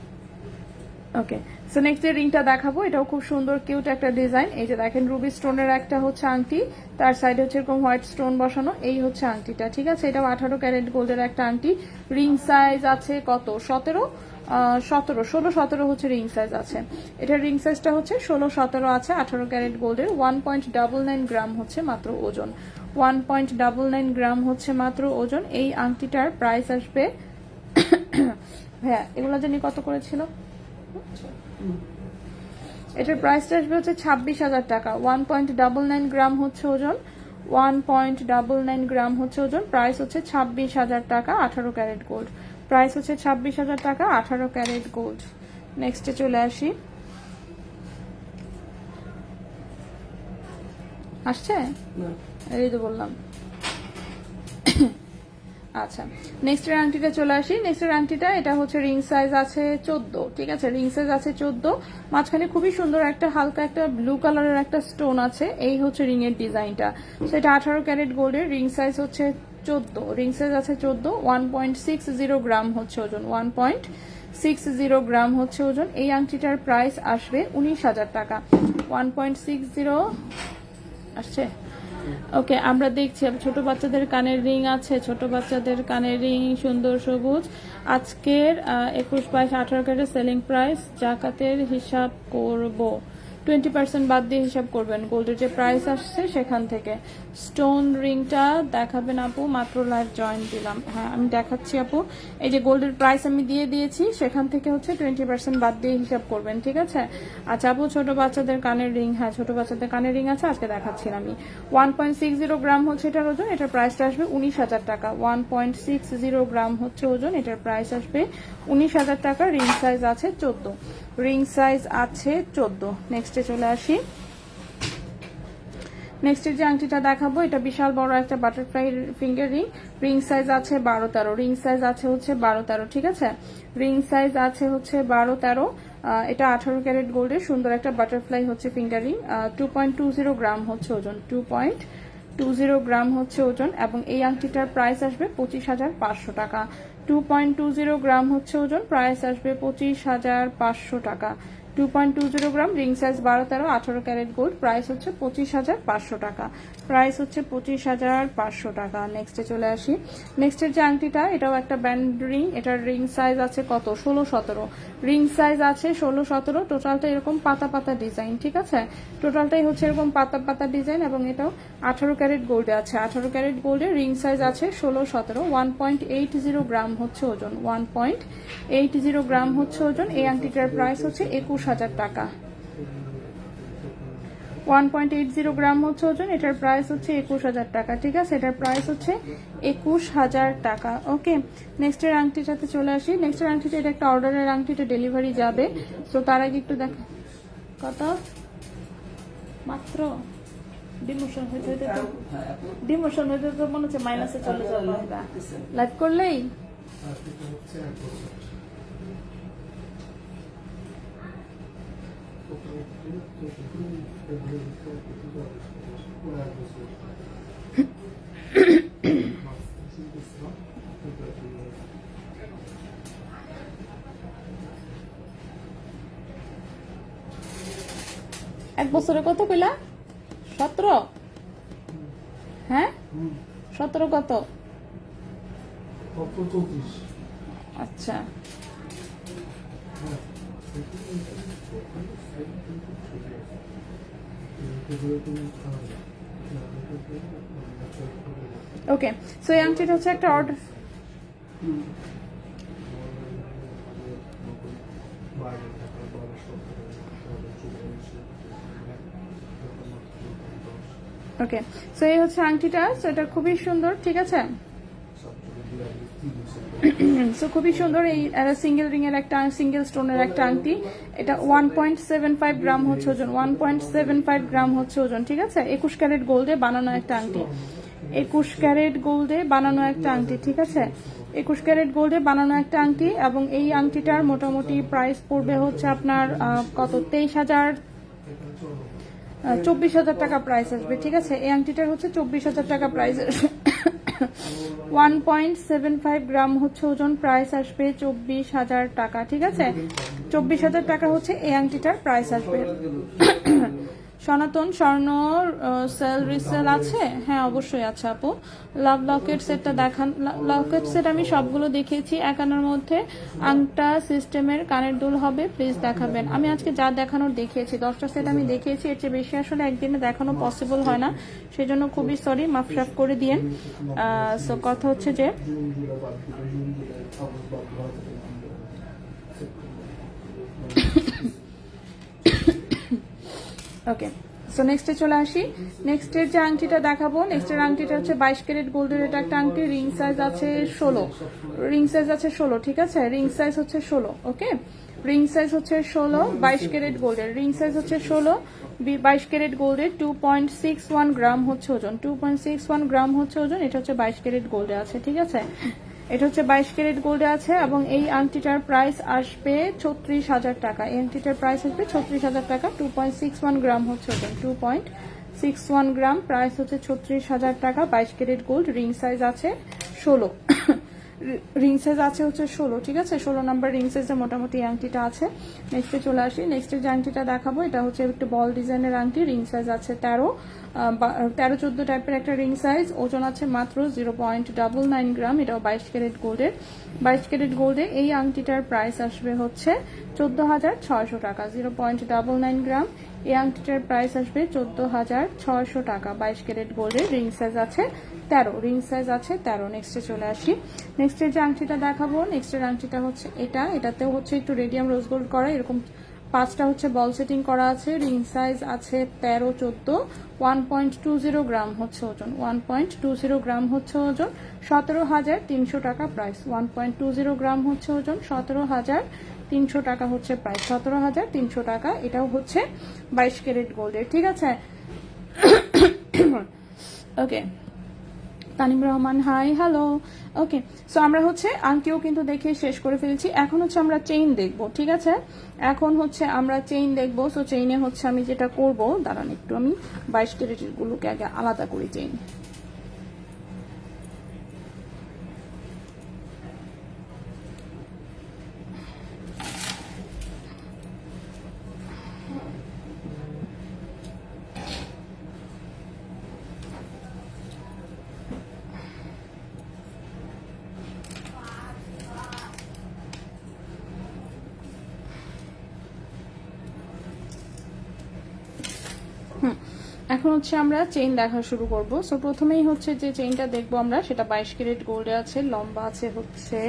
ওকে, সো নেক্সট যে রিংটা দেখাবো, এটাও খুব সুন্দর কিউট একটা ডিজাইন। এই যে দেখেন রুবি স্টোনের একটা হচ্ছে আংটি, তার সাইডে হচ্ছে এরকম হোয়াইট স্টোন বসানো, এই হচ্ছে আংটিটা, ঠিক আছে। এটাও 18 ক্যারেট গোল্ডের একটা আংটি। রিং সাইজ আছে কত? 16-17 হচ্ছে রিং সাইজ আছে। এটার রিং সাইজটা হচ্ছে 16-17 আছে, 18 ক্যারেট গোল্ডের। 1.99 গ্রাম হচ্ছে মাত্র ওজন, 1.99 গ্রাম হচ্ছে মাত্র ওজন। এই আংটিটার প্রাইস আসবে ভাইয়া, এগুলো জানি কত করেছিল? এটার প্রাইসটা আসবে হচ্ছে 26,000 টাকা। 1.99 গ্রাম হচ্ছে ওজন, 1.99 গ্রাম হচ্ছে ওজন। প্রাইস হচ্ছে 26,000 টাকা, 18 ক্যারেট গোল্ড। প্রাইস হচ্ছে 26,000 টাকা, 18 ক্যারেট গোল্ড। নেক্সটে চলে আসি, আসছে, এই তো বললাম। আচ্ছা, নেক্সটের আংটিটা চলে আসি। নেক্সটের আংটিটা এটা হচ্ছে রিং সাইজ আছে 14, ঠিক আছে। রিং সাইজ আছে 14, মাঝখানে খুবই সুন্দর একটা হালকা একটা ব্লু কালারের একটা স্টোন আছে, এই হচ্ছে রিং এর ডিজাইনটা। সেটা 18 ক্যারেট গোল্ডের, রিং সাইজ হচ্ছে 14, রিং সাইজ আছে 14। 1.60 গ্রাম হচ্ছে ওজন, 1.60 গ্রাম হচ্ছে ওজন। এই আংটিটার প্রাইস আসবে 19,000 টাকা। 1.60 আসছে। ওকে, আমরা দেখছি ছোট বাচ্চাদের কানের রিং আছে, ছোট বাচ্চাদের কানের রিং সুন্দর সবুজ। আজকের 21, 22, 18 ক্যারেট সেলিং প্রাইস জাকাতের হিসাব করব, 20% বাদ দিয়ে হিসাব করবেন। গোল্ডের যে প্রাইস আসছে সেখান থেকে। স্টোন রিংটা দেখাবেন আপু? মাত্র লাইভ জয়েন দিলাম, হ্যাঁ আমি দেখাচ্ছি আপু। এই যে গোল্ডের প্রাইস আমি দিয়ে দিয়েছি, সেখান থেকে হচ্ছে 20% বাদ দিয়ে হিসাব করবেন, ঠিক আছে। আচ্ছা আপু, ছোট বাচ্চাদের কানের রিং, হ্যাঁ ছোট বাচ্চাদের কানের রিং আছে, আজকে দেখাচ্ছি আমি। 1.60 গ্রাম হচ্ছে এটার ওজন, এটার প্রাইসটা আসবে 19,000 টাকা। 1.60 গ্রাম হচ্ছে ওজন, এটার প্রাইস আসবে 19,000 টাকা। রিং সাইজ আছে 14, রিং সাইজ আছে 14। নেক্সটে চলে আসি। নেক্সটের যে আংটিটা দেখাবো, এটা বিশাল বড় একটা butterfly finger ring. Ring size আছে 12-13, রিং সাইজ আছে হচ্ছে 12-13, ঠিক আছে। রিং সাইজ আছে হচ্ছে 12-13। এটা 18 ক্যারেট গোল্ডের সুন্দর একটা বাটারফ্লাই হচ্ছে ফিঙ্গার রিং। 2.20 গ্রাম হচ্ছে ওজন, 2.20 গ্রাম হচ্ছে ওজন। এবং এই আংটিটার প্রাইস আসবে 25,500 টাকা। 2.20 গ্রাম হচ্ছে ওজন, প্রাইস আসবে 25,500 টাকা। 2.20 gram, ring size 12-13, 18 carat gold, price হচ্ছে 25,500 টাকা, প্রাইস হচ্ছে 25,500 টাকা। নেক্সটে চলে আসি। নেক্সটের যে আংটিটা, এটাও একটা ব্যান্ড রিং, এটার রিং সাইজ আছে কত, 16-17, রিং সাইজ আছে 16-17, টোটালটা এরকম পাতা পাতা ডিজাইন, ঠিক আছে, টোটালটাই হচ্ছে এরকম পাতা পাতা ডিজাইন, এবং এটাও 18 ক্যারেট গোল্ডে আছে, 18 ক্যারেট গোল্ডে, রিং সাইজ আছে 16-17, 1.80 গ্রাম হচ্ছে ওজন, 1.80 গ্রাম হচ্ছে ওজন। এই আংটিটার প্রাইস হচ্ছে 21,000 টাকা, 1.80 গ্রাম হচ্ছে ওজন, এটার প্রাইস হচ্ছে 21,000 টাকা, ঠিক আছে, এটার প্রাইস হচ্ছে 21,000 টাকা। ওকে, নেক্সটের আংটিটাতে চলে আসি। নেক্সটের আংটিটা, এটা একটা অর্ডারের আংটিটা, ডেলিভারি যাবে, তো তার আগে একটু দেখ কত মাত্র ডিমোশন হইতে হইতে তো ডিমোশন হইতে তো মনে হচ্ছে মাইনাসে চলে যাবে, লাইভ করলেই। এক বছরে কত কইলা, 17? হ্যাঁ, 17 কত? আচ্ছা, ওকে, সো এই আংটিটা হচ্ছে একটা অর্ডার। ওকে, সো এই হচ্ছে আংটিটা, সো এটা খুবই সুন্দর, ঠিক আছে, সো খুবই সুন্দর। এই সিঙ্গেল রিং এর একটা, সিঙ্গেল স্টোনের একটা আংটি, এটা 1.75 গ্রাম হচ্ছে ওজন, 1.75 গ্রাম হচ্ছে ওজন, ঠিক আছে, 21 ক্যারেট গোল্ডে বানানো একটা আংটি, 21 ক্যারেট গোল্ডে বানানো একটা আংটি, ঠিক আছে, 21 ক্যারেট গোল্ডে বানানো একটা আংটি। এবং এই আংটিটার মোটামুটি প্রাইস পড়বে হচ্ছে আপনার কত, 24,000 টাকা প্রাইস আসবে, ঠিক আছে, এই আংটিটার হচ্ছে 24,000 টাকা প্রাইস আসবে। 1.75 গ্রাম হচ্ছে ওজন, প্রাইস আসবে 24,000 টাকা, ঠিক আছে, 24,000 টাকা হচ্ছে এই আংটিটার প্রাইস আসবে। সনাতন স্বর্ণ সেল রিসেল আছে? হ্যাঁ, অবশ্যই আছে আপু। লাভ লকেট সেটটা দেখান। লকেট সেট আমি সবগুলো দেখিয়েছি, একানোর মধ্যে আংটা সিস্টেমের কানের দুল হবে, প্লিজ দেখাবেন। আমি আজকে যা দেখানোর দেখিয়েছি, 10টা সেট আমি দেখিয়েছি, এর চেয়ে বেশি আসলে একদিনে দেখানো পসিবল হয় না, সেই জন্য খুবই সরি, মাফ করে দিয়েন। সো কথা হচ্ছে যে ওকে, সো নেক্সটে চলে আসি। নেক্সটের যে আংটিটা দেখাবো, নেক্সটের আংটিটা হচ্ছে 22 ক্যারেট গোল্ডের, এটা একটা আংটি, রিং সাইজ আছে 16, রিং সাইজ আছে 16, ঠিক আছে, রিং সাইজ হচ্ছে 16, ওকে, রিং সাইজ হচ্ছে 16, 22 ক্যারেট গোল্ডের, রিং সাইজ হচ্ছে 16, 22 ক্যারেট গোল্ডের, 2.61 গ্রাম হচ্ছে ওজন, 2.61 গ্রাম হচ্ছে ওজন, এটা হচ্ছে 22 ক্যারেট গোল্ডে আছে, ঠিক আছে, এটা হচ্ছে 22 ক্যারেট গোল্ডে আছে। এবং এই আংটিটার প্রাইস আসবে 36,000 টাকা, এই আংটিটার প্রাইস আসবে 36,000 টাকা, 2.61 গ্রাম হচ্ছে ওজন, 2.61 গ্রাম, প্রাইস হচ্ছে 36,000 টাকা, 22 ক্যারেট গোল্ড, রিং সাইজ আছে 16, রিং সাইজ আছে হচ্ছে 16, ঠিক আছে, 16 নাম্বার রিং সাইজে মোটামুটি এই আংটিটা আছে। নেক্সটে চলে আসি। নেক্সটে যে আংটিটা দেখাবো, এটা হচ্ছে একটু বল ডিজাইনের আংটি, রিং সাইজ আছে 13-14 টাইপের একটা রিং সাইজ, ওজন আছে মাত্র 0.99 গ্রাম, এটাও 22 ক্যারেট গোল্ডের, 22 ক্যারেট গোল্ডে এই আংটিটার প্রাইস আসবে হচ্ছে 14,600 টাকা, 0.99 গ্রাম, এই আংটিটার প্রাইস আসবে 14,600 টাকা, 22 ক্যারেট গোল্ডের, রিং সাইজ আছে 13, রিং সাইজ আছে 13। নেক্সটে চলে আসি। নেক্সটের যে আংটিটা দেখাবো, নেক্সটের আংটিটা হচ্ছে এটাতেও হচ্ছে একটু রেডিয়াম রোজ গোল্ড করা, এরকম 5টা হচ্ছে বল সেটিং করা আছে, রিং সাইজ আছে 13-14, 1.20 গ্রাম হচ্ছে ওজন, 1.20 গ্রাম হচ্ছে ওজন, 17,300 টাকা প্রাইস, 1.20 গ্রাম হচ্ছে ওজন, 17,300 টাকা হচ্ছে প্রাইস, 17,300 টাকা, এটাও হচ্ছে 22 ক্যারেট গোল্ডের, ঠিক আছে। ওকে, তানিম রহমান, হাই, হ্যালো। ওকে, সো আমরা হচ্ছে আংটিও কিন্তু দেখে শেষ করে ফেলেছি, এখন হচ্ছে আমরা চেইন দেখবো, ঠিক আছে, এখন হচ্ছে আমরা চেইন দেখবো। সো চেইনে হচ্ছে আমি যেটা করব, দাঁড়ান একটু আমি 22 ক্যারেটের গুলোকে আগে আলাদা করি চেইন। এখন হচ্ছে আমরা চেইন দেখা শুরু করব। সো প্রথমেই হচ্ছে যে চেইনটা দেখবো আমরা, সেটা 22 ক্যারেট গোল্ডে আছে, লম্বা আছে হচ্ছে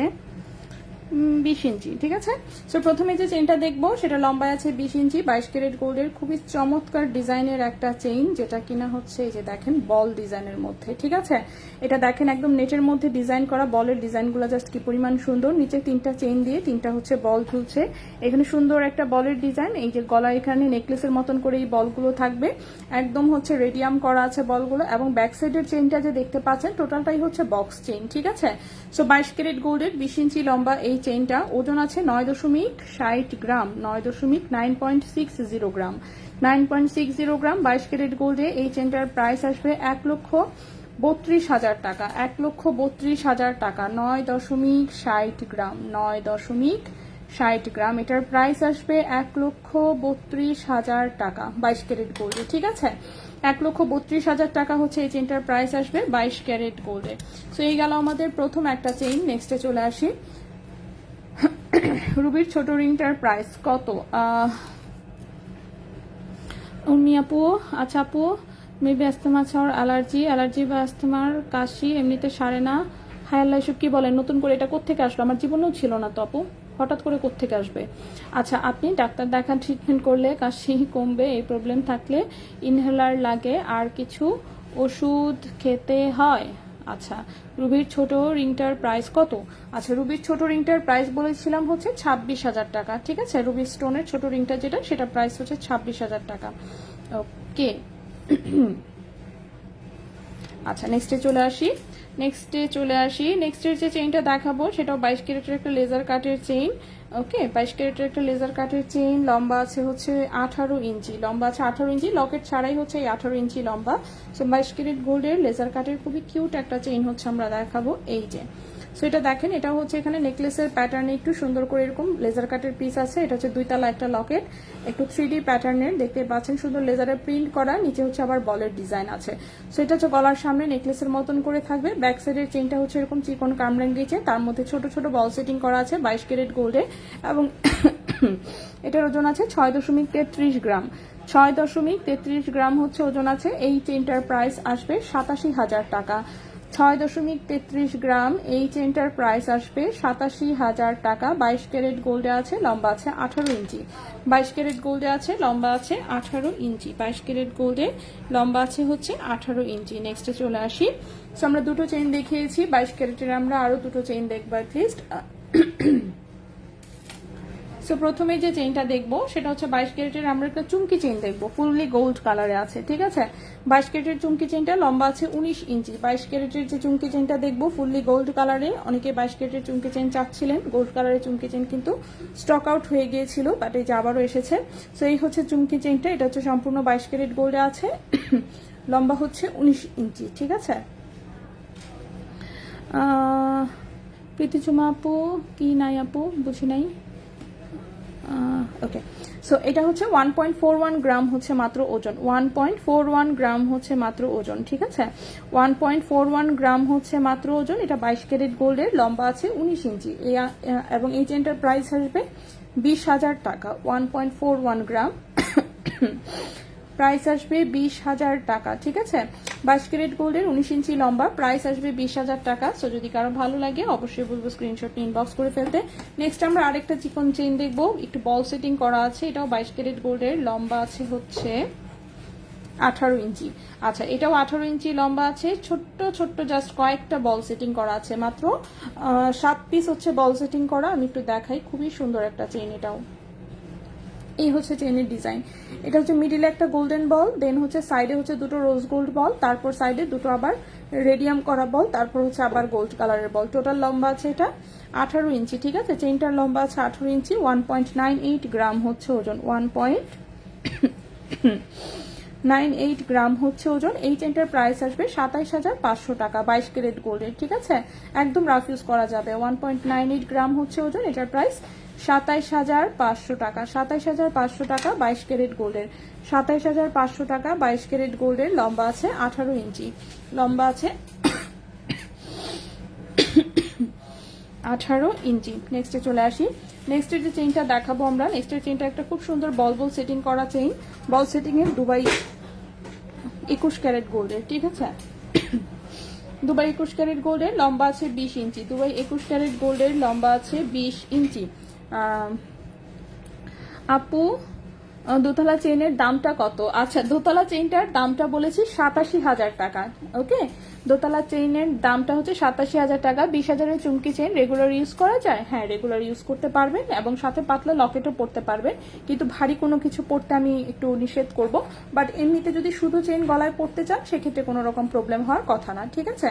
20 ইঞ্চি, ঠিক আছে। সো প্রথমে যে চেইনটা দেখবো সেটা লম্বায় আছে 20 ইঞ্চি, 22 ক্যারেট গোল্ডের খুবই চমৎকার ডিজাইনের একটা চেইন, যেটা কিনা হচ্ছে এই যে দেখেন বল ডিজাইনের মধ্যে, ঠিক আছে। এটা দেখেন একদম নেটের মধ্যে ডিজাইন করা, বলের ডিজাইনগুলো জাস্ট কি পরিমাণ সুন্দর। নিচে 3টা চেইন দিয়ে 3টা হচ্ছে বল ঝুলছে, এখানে সুন্দর একটা বলের ডিজাইন। এই যে গলা এখানে নেকলেসের মতন করে এই বলগুলো থাকবে, একদম হচ্ছে রেডিয়াম করা আছে বলগুলো। এবং ব্যাক সাইডের চেইনটা যে দেখতে পাচ্ছেন টোটালটাই হচ্ছে বক্স চেইন, ঠিক আছে। সো 22 ক্যারেট গোল্ডের 20 ইঞ্চি লম্বা এই চেইনটা, ওজন আছে 9.60 গ্রাম, 9.60 গ্রাম, 9.60 গ্রাম। 22 ক্যারেট গোল্ডে এই চেইনটার প্রাইস আসবে 1,32,000 টাকা, 1,32,000 টাকা। 9.60 গ্রাম, 9.60 গ্রাম, এটার প্রাইস আসবে 1,32,000 টাকা 22 ক্যারেট গোল্ডে, ঠিক আছে। 1,32,000 টাকা হচ্ছে এই চেইনটার প্রাইস আসবে 22 ক্যারেট গোল্ডে। সো এই গেল আমাদের প্রথম একটা চেইন। নেক্সটে চলে আসি, রুবির ছোট রিংটার প্রাইস কত? উনি আপু, আচ্ছা আপু, মেবি আস্তমা ছাড় অ্যালার্জি বা আস্তমার কাশি এমনিতে সারে না। হায় আল্লাহ, এসব কি বলেন? নতুন করে এটা কোত্থেকে আসলো? আমার জীবনেও ছিল না তো আপু, হঠাৎ করে কোত্থেকে আসবে? আচ্ছা, আপনি ডাক্তার দেখান, ট্রিটমেন্ট করলে কাশি কমবে, এই প্রবলেম থাকলে ইনহেলার লাগে, আর কিছু ওষুধ খেতে হয়। আচ্ছা, রুবির ছোট রিংটার প্রাইস কত? আচ্ছা, রুবির ছোট রিংটার প্রাইস বলেছিলাম হচ্ছে 26,000 টাকা, ঠিক আছে। রুবি স্টোনের ছোট রিংটা যেটা, সেটা প্রাইস হচ্ছে 26,000 টাকা। ওকে, আচ্ছা নেক্সটে চলে আসি। নেক্সটের যে চেইনটা দেখাবো সেটাও 22 ক্যারেটের একটা লেজার কাটের চেইন। ওকে, 22 ক্যারেটের একটা লেজার কাটের চেইন, লম্বা আছে হচ্ছে 18 ইঞ্চি, লম্বা আছে 18 ইঞ্চি, লকেট ছাড়াই হচ্ছে এই 18 ইঞ্চি লম্বা। সো 22 ক্যারেট গোল্ডের লেজার কাটের খুবই কিউট একটা চেইন হচ্ছে আমরা দেখাবো, এই যে। সো এটা দেখেন, এটা হচ্ছে এখানে নেকলেসের প্যাটার্নে একটু সুন্দর করে এরকম লেজার কাটের পিস আছে। এটা হচ্ছে 2 তালা একটা লকেট, একটু 3D প্যাটার্নের, দেখতে পাচ্ছেন সুন্দর লেজারের প্রিন্ট করা, নিচে হচ্ছে আবার বলের ডিজাইন আছে। সো এটা হচ্ছে গলার সামনে নেকলেসের মতন করে থাকবে। ব্যাক সাইডের চেইনটা হচ্ছে এরকম চিকন কামরাং গেছে, তার মধ্যে ছোট ছোট বল সেটিং করা আছে 22 ক্যারেট গোল্ডে। এবং এটার ওজন আছে 6.33 গ্রাম, 6.33 গ্রাম হচ্ছে ওজন আছে। এই চেইনটার প্রাইস আসবে 87,000 টাকা, 6.33 গ্রাম, এই চেইনটার প্রাইস আসবে 87,000 টাকা। 22 ক্যারেট গোল্ডে আছে, লম্বা আছে 18 ইঞ্চি, 22 ক্যারেট গোল্ডে আছে, লম্বা আছে 18 ইঞ্চি, 22 ক্যারেট গোল্ডে লম্বা আছে হচ্ছে 18 ইঞ্চি। নেক্সটে চলে আসি। সো আমরা দুটো চেইন দেখিয়েছি 22 ক্যারেটের, আমরা আরো দুটো চেইন দেখবো অ্যাটলিস্ট। সো প্রথমে যে চেইনটা দেখবো সেটা হচ্ছে 22 ক্যারেটের, আমরা একটা চুমকি চেইন দেখবো, ফুললি গোল্ড কালারে আছে, ঠিক আছে। 22 ক্যারেটের চুমকি চেইনটা লম্বা আছে 19 ইঞ্চি। 22 ক্যারেটের যে চুমকি চেইনটা দেখবো ফুললি গোল্ড কালারে, অনেকে 22 ক্যারেটের চুমকি চেইন চাচ্ছিলেন, গোল্ড কালারের চুমকি চেইন কিন্তু স্টক আউট হয়ে গিয়েছিল, বাট এই যে আবারও এসেছে। সো এই হচ্ছে চুমকি চেইনটা, এটা হচ্ছে সম্পূর্ণ 22 ক্যারেট গোল্ডে আছে, লম্বা হচ্ছে 19 ইঞ্চি, ঠিক আছে। প্রীতিচুমা আপু কি নাই আপু, বুঝি নাই। ওকে, সো এটা হচ্ছে 1.41 গ্রাম হচ্ছে মাত্র ওজন, 1.41 গ্রাম হচ্ছে মাত্র ওজন, ঠিক আছে। 1.41 গ্রাম হচ্ছে মাত্র ওজন। এটা 22 ক্যারেট গোল্ডের, লম্বা আছে 19 ইঞ্চি, এবং এই চেনটার প্রাইস আসবে 20,000 টাকা। 1.41 গ্রাম প্রাইস আসবে 20,000 টাকা, ঠিক আছে। 22 ক্যারেট গোল্ডের 19 ইঞ্চি লম্বা, প্রাইস আসবে 20,000 টাকা। সো যদি কারো ভালো লাগে অবশ্যই বলবো স্ক্রিনশট ইনবক্স করে ফেলতে। নেক্সট আমরা আরেকটা চিকন চেইন দেখবো, একটু বল সেটিং করা আছে, এটাও 22 ক্যারেট গোল্ডের, লম্বা আছে হচ্ছে 18 ইঞ্চি। আচ্ছা, এটাও 18 ইঞ্চি লম্বা আছে, ছোট্ট ছোট্ট জাস্ট কয়েকটা বল সেটিং করা আছে, মাত্র 7 পিস হচ্ছে বল সেটিং করা। আমি একটু দেখাই, খুবই সুন্দর একটা চেইন। এটাও এই হচ্ছে চেইনের ডিজাইন। এটা হচ্ছে মিডিলে একটা গোল্ডেন বল, দেন হচ্ছে সাইডে হচ্ছে দুটো রোজ গোল্ড বল, তারপর সাইডে দুটো আবার রেডিয়াম করা বল, তারপর হচ্ছে আবার গোল্ড কালারের বল। টোটাল লম্বা আছে এটা 18 ইঞ্চি, ঠিক আছে। চেইনটার লম্বা আছে 18 ইঞ্চি, 1.98 গ্রাম হচ্ছে ওজন, 1.98 গ্রাম হচ্ছে ওজন। এই চেইনটার প্রাইস আসবে 27,500 টাকা, 22 ক্যারেট গোল্ডের, ঠিক আছে। একদম রাফ ইউজ করা যাবে। 1.98 গ্রাম হচ্ছে ওজন, এটার প্রাইস 27,500 টাকা, 27,500 টাকা 22 ক্যারেট গোল্ডের, 27,500 টাকা 22 ক্যারেট গোল্ডের। লম্বা আছে 18 ইঞ্চি, লম্বা আছে 18 ইঞ্চি। নেক্সটে চলে আসি। নেক্সটের যে চেইনটা দেখাবো আমরা, নেক্সটের চেইনটা একটা খুব সুন্দর বল বল সেটিং করা চেইন, বল সেটিং এর দুবাই 21 ক্যারেট গোল্ডের, ঠিক আছে। দুবাই 21 ক্যারেট গোল্ডের, লম্বা আছে 20 ইঞ্চি। দুবাই 21 ক্যারেট গোল্ডের, লম্বা আছে 20 ইঞ্চি। আপু দোতলা চেইনের দামটা কত? আচ্ছা, দোতলা চেইনটার দামটা বলেছি 87,000 টাকা। ওকে, দোতলা চেইনের দামটা হচ্ছে 87,000 টাকা। 20,000-এর চুমকি চেইন রেগুলার ইউজ করা যায়? হ্যাঁ, রেগুলার ইউজ করতে পারবেন এবং সাথে পাতলা লকেটও পরতে পারবেন, কিন্তু ভারী কোনো কিছু পরতে আমি একটু নিষেধ করব। বাট এমনিতে যদি শুধু চেইন গলায় পরতে চান সেক্ষেত্রে কোনো রকম প্রবলেম হওয়ার কথা না, ঠিক আছে।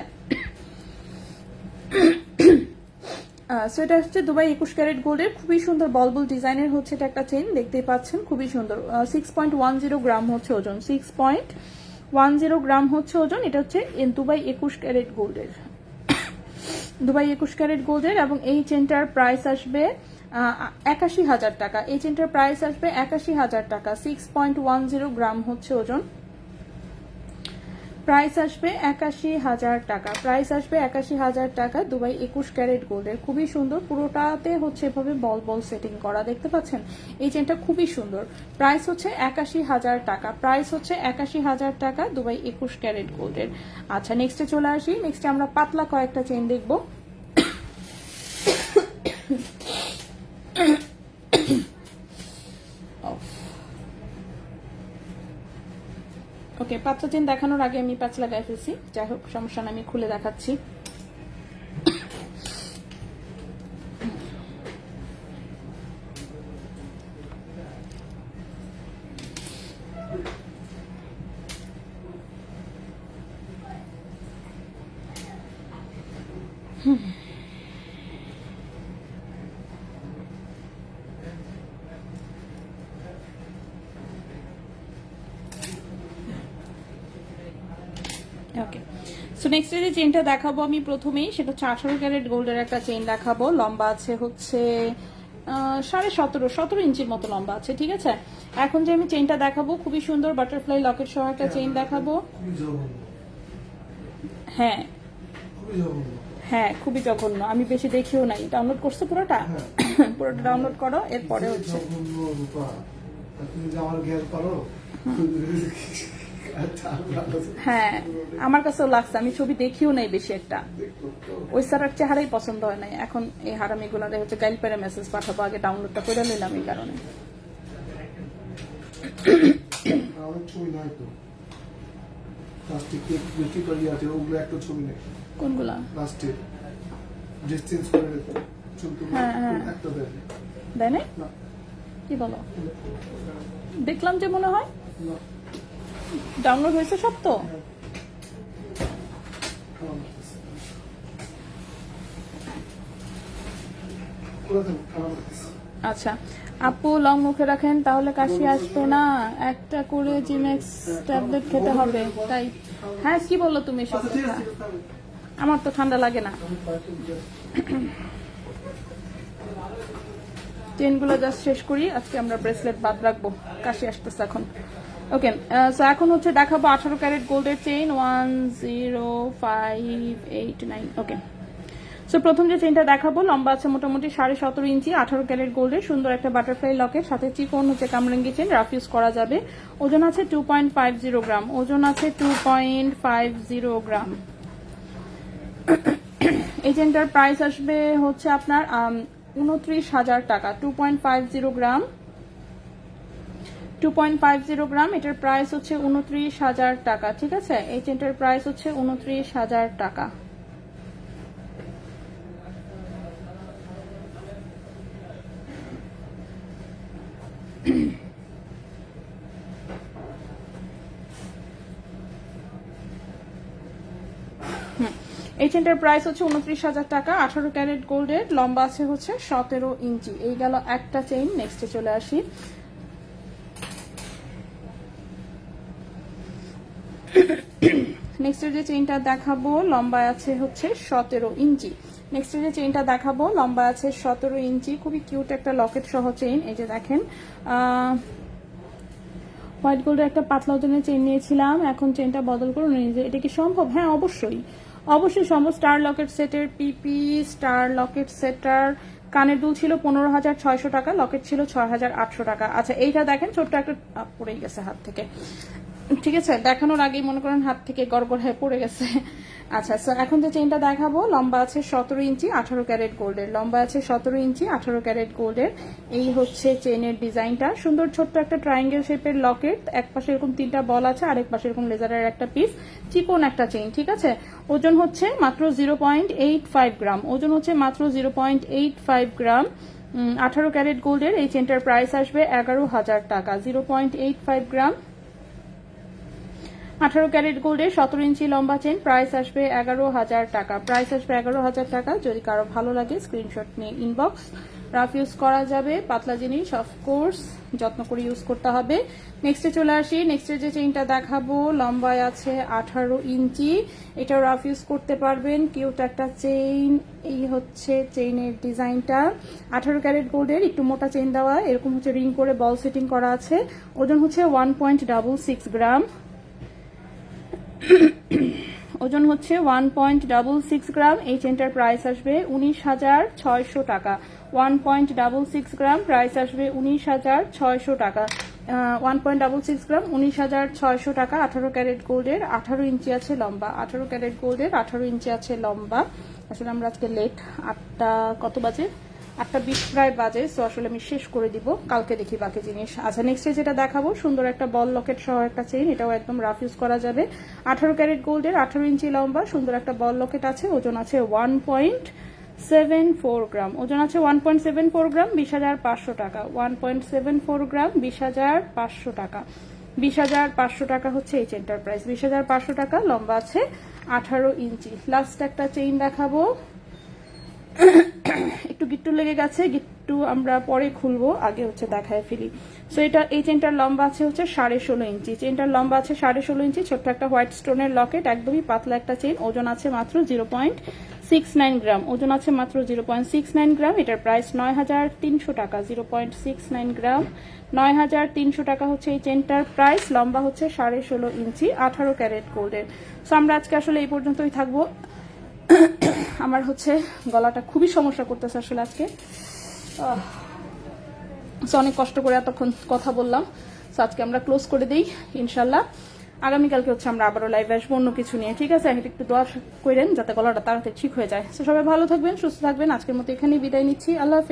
সো এটা হচ্ছে দুবাই 21 ক্যারেট গোল্ডের, খুবই সুন্দর বলবুল ডিজাইনের হচ্ছে এটা একটা চেইন, দেখতেই পাচ্ছেন খুবই সুন্দর। 6.10 গ্রাম হচ্ছে ওজন, 6.10 গ্রাম হচ্ছে ওজন। এটা হচ্ছে দুবাই 21 ক্যারেট গোল্ডের, দুবাই 21 ক্যারেট গোল্ডের। এবং এই চেনটার প্রাইস আসবে 81,000 টাকা। এই চেনটার প্রাইস আসবে 81,000 টাকা। 6.10 গ্রাম হচ্ছে ওজন, প্রাইস আসবে 81,000 টাকা। প্রাইস আসবে 81,000 টাকা। দুবাই 21 ক্যারেট গোল্ডের, খুবই সুন্দর, পুরোটাতে হচ্ছে এভাবে বল বল সেটিং করা, দেখতে পাচ্ছেন। এই চেনটা খুবই সুন্দর। প্রাইস হচ্ছে 81,000 টাকা। প্রাইস হচ্ছে 81,000 টাকা দুবাই 21 ক্যারেট গোল্ডের। আচ্ছা, নেক্সটে চলে আসি। নেক্সটে আমরা পাতলা কয়েকটা চেন দেখবো। ওকে, পাতলা চেন দেখানোর আগে আমি প্যাচ লাগাই ফেলছি, যাই হোক সমস্যা না, আমি খুলে দেখাচ্ছি। ওকে, সো নেক্সট যে চেইনটা দেখাবো আমি প্রথমেই, সেটা হচ্ছে 18 ক্যারেট গোল্ডের একটা চেইন দেখাবো। লম্বা আছে হচ্ছে 17.5 ইঞ্চির মতো লম্বা আছে, ঠিক আছে। এখন যে আমি চেইনটা দেখাবো খুবই সুন্দর বাটারফ্লাই লকেট সহ একটা চেইন দেখাবো। হ্যাঁ হ্যাঁ, খুবই জঘন্য, আমি বেশি দেখিও নাই। ডাউনলোড করছো পুরোটা? পুরোটা ডাউনলোড করো, এরপরে হচ্ছে হ্যাঁ, আমার কাছেও লাগছে, আমি ছবি দেখিও নাই বেশি একটা। ওই স্যারের চেহারাই পছন্দ হয় নাই। এখন এই হারামিগুলো হচ্ছে গাইল পেরে মেসেজ পাঠাবো, আগে ডাউনলোডটা করে নিলাম এই কারণে। কোনগুলা? হ্যাঁ হ্যাঁ, দেয় না? কি বলো? দেখলাম যে মনে হয় ডাউনলোড হয়েছে সব তো। আচ্ছা আপু, লং মুখে রাখেন তাহলে কাশি আসবে না, একটা করে জিমেক্স ট্যাবলেট খেতে হবে তাই। হ্যাঁ, কি বললো তুমি এসব কথা? আমার তো ঠান্ডা লাগে না। চেনগুলো জাস্ট শেষ করি, আজকে আমরা ব্রেসলেট বাদ রাখবো, কাশি আসতেছে এখন। ওকে, সো এখন হচ্ছে দেখাবো 18 ক্যারেট গোল্ডের চেইন 10589। ওকে, সো প্রথম যে চেইনটা দেখাবো লম্বা আছে মোটামুটি 17.5 ইঞ্চি, 18 ক্যারেট গোল্ডের, সুন্দর একটা বাটারফ্লাই লকের সাথে চিকন হচ্ছে কামরাঙ্গি চেইন, রাফ ইউজ করা যাবে। ওজন আছে 2.50 গ্রাম, ওজন আছে 2.50 গ্রাম। এই চেইনটার প্রাইস আসবে হচ্ছে আপনার 29,000 টাকা। 2.50 গ্রাম, 2.50 গ্রাম, এটার প্রাইস হচ্ছে 29,000 টাকা, ঠিক আছে। এই চেনটার প্রাইস হচ্ছে 29,000 টাকা। এই চেনটার প্রাইস হচ্ছে 29,000 টাকা। 18 ক্যারেট গোল্ডের, লম্বা আছে হচ্ছে 17 ইঞ্চি। এই গেল একটা চেইন। নেক্সটে চলে আসি। নেক্সটের যে চেইনটা দেখাবো লম্বা আছে হচ্ছে 17 ইঞ্চি। নেক্সটের যে চেইনটা দেখাবো লম্বা আছে 17 ইঞ্চি, খুবই কিউট একটা লকেট সহ চেইন। এই যে দেখেন, হোয়াইট গোল্ডের একটা পাতলা ওজনের চেইন নিয়েছিলাম, এখন চেইনটা বদল করে নিয়ে। এটা কি সম্ভব? হ্যাঁ, অবশ্যই অবশ্যই সম্ভব। স্টার লকেট সেটের পিপি, স্টার লকেট সেটার কানের দুল ছিল 15,600 টাকা, লকেট ছিল 6,800 টাকা। আচ্ছা, এইটা দেখেন ছোট্ট একটা পড়ে গেছে হাত থেকে। ঠিক আছে, দেখানোর আগেই মনে করেন হাত থেকে গড়গড় হয়ে পড়ে গেছে। আচ্ছা, সো এখন যে চেইনটা দেখাবো লম্বা আছে 17 ইঞ্চি 18 ক্যারেট গোল্ডের, লম্বা আছে 17 ইঞ্চি 18 ক্যারেট গোল্ডের। এই হচ্ছে চেইনের ডিজাইনটা, সুন্দর ছোট্ট একটা ট্রায়াঙ্গেল শেপের লকেট, এক পাশে এরকম 3টা বল আছে, আরেক পাশে এরকম লেজারের একটা পিস, চিকন একটা চেইন। ঠিক আছে, ওজন হচ্ছে মাত্র 0.85 গ্রাম, ওজন হচ্ছে মাত্র 0.85 গ্রাম। 18 ক্যারেট গোল্ডের এই চেইনটার প্রাইস আসবে 11,000 টাকা। 0.85 গ্রাম 18 ক্যারেট গোল্ডের 17 ইঞ্চি লম্বা চেন, প্রাইস আসবে 11,000 টাকা। প্রাইস আসবে 11,000 টাকা। যদি কারো ভালো লাগে স্ক্রিনশট নিয়ে ইনবক্স। রাফ ইউজ করা যাবে, পাতলা জিনিস অফকোর্স যত্ন করে ইউজ করতে হবে। নেক্সটে চলে আসি, নেক্সটে যে চেইনটা দেখাবো লম্বায় আছে 18 ইঞ্চি, এটা রাফ ইউজ করতে পারবেন, কিউট একটা চেইন। এই হচ্ছে চেইনের ডিজাইনটা, 18 ক্যারেট গোল্ডের, একটু মোটা চেইন দেওয়া, এরকম হচ্ছে রিং করে বল সেটিং করা আছে। ওজন হচ্ছে 1.66 গ্রাম, ওজন হচ্ছে 1.66 গ্রাম। এই চেনটার প্রাইস আসবে 19,600 টাকা। 1.66 গ্রাম, প্রাইস আসবে 19,600 টাকা। 1.66 গ্রাম 19,600 টাকা। 18 ক্যারেট গোল্ডের, 18 ইঞ্চি আছে লম্বা, 18 ক্যারেট গোল্ডের 18 ইঞ্চি আছে লম্বা। আসলে আমরা আজকে লেট, 8টা কত বাজে, 8টা 20 প্রায় বাজে, সো আসলে আমি শেষ করে দিব, কালকে দেখি বাকি জিনিস। আচ্ছা, নেক্সটে যেটা দেখাবো সুন্দর একটা বল লকেট সহ একটা চেইন, এটাও একদম রাফ ইউজ করা যাবে। 18 ক্যারেট গোল্ডের, 18 ইঞ্চি লম্বা, সুন্দর একটা বল লকেট আছে, ওজন আছে 1.74 গ্রাম, ওজন আছে 1.74 গ্রাম, 20,500 টাকা। 1.74 গ্রাম, 20,500 টাকা। 20,500 টাকা হচ্ছে এই চেইনটার প্রাইস, 20,500 টাকা। লম্বা আছে 18 ইঞ্চি। লাস্ট একটা চেইন দেখাবো, একটু গিট্টু লেগে গেছে, গিট্টু আমরা পরে খুলবো, আগে হচ্ছে দেখায় ফেলি। সো এটা, এই চেনটার লম্বা আছে হচ্ছে 16.5 ইঞ্চি, চেনটার লম্বা আছে 16.5 ইঞ্চি, ছোট্ট একটা হোয়াইট স্টোনের লকেট, একদমই পাতলা একটা চেন, ওজন আছে মাত্র 0.69 গ্রাম, ওজন আছে মাত্র 0.69 গ্রাম। এটার প্রাইস 9,300 টাকা। 0.69 গ্রাম, 9,300 টাকা হচ্ছে এই চেনটার প্রাইস। লম্বা হচ্ছে 16.5 ইঞ্চি, 18 ক্যারেট গোল্ডের। সো আমরা আজকে আসলে এই পর্যন্তই থাকবো। আমার হচ্ছে গলাটা খুবই সমস্যা করতেছে আসলে আজকে, অনেক কষ্ট করে এতক্ষণ কথা বললাম। সো আজকে আমরা ক্লোজ করে দিই ইনশাল্লাহ। আগামীকালকে হচ্ছে আমরা আবারও লাইভে আসবো অন্য কিছু নিয়ে, ঠিক আছে? একটু দোয়া করেন যাতে গলাটা তাড়াতাড়ি ঠিক হয়ে যায়। সো সবাই ভালো থাকবেন, সুস্থ থাকবেন। আজকের মতো এখানেই বিদায় নিচ্ছি, আল্লাহ হাফেজ।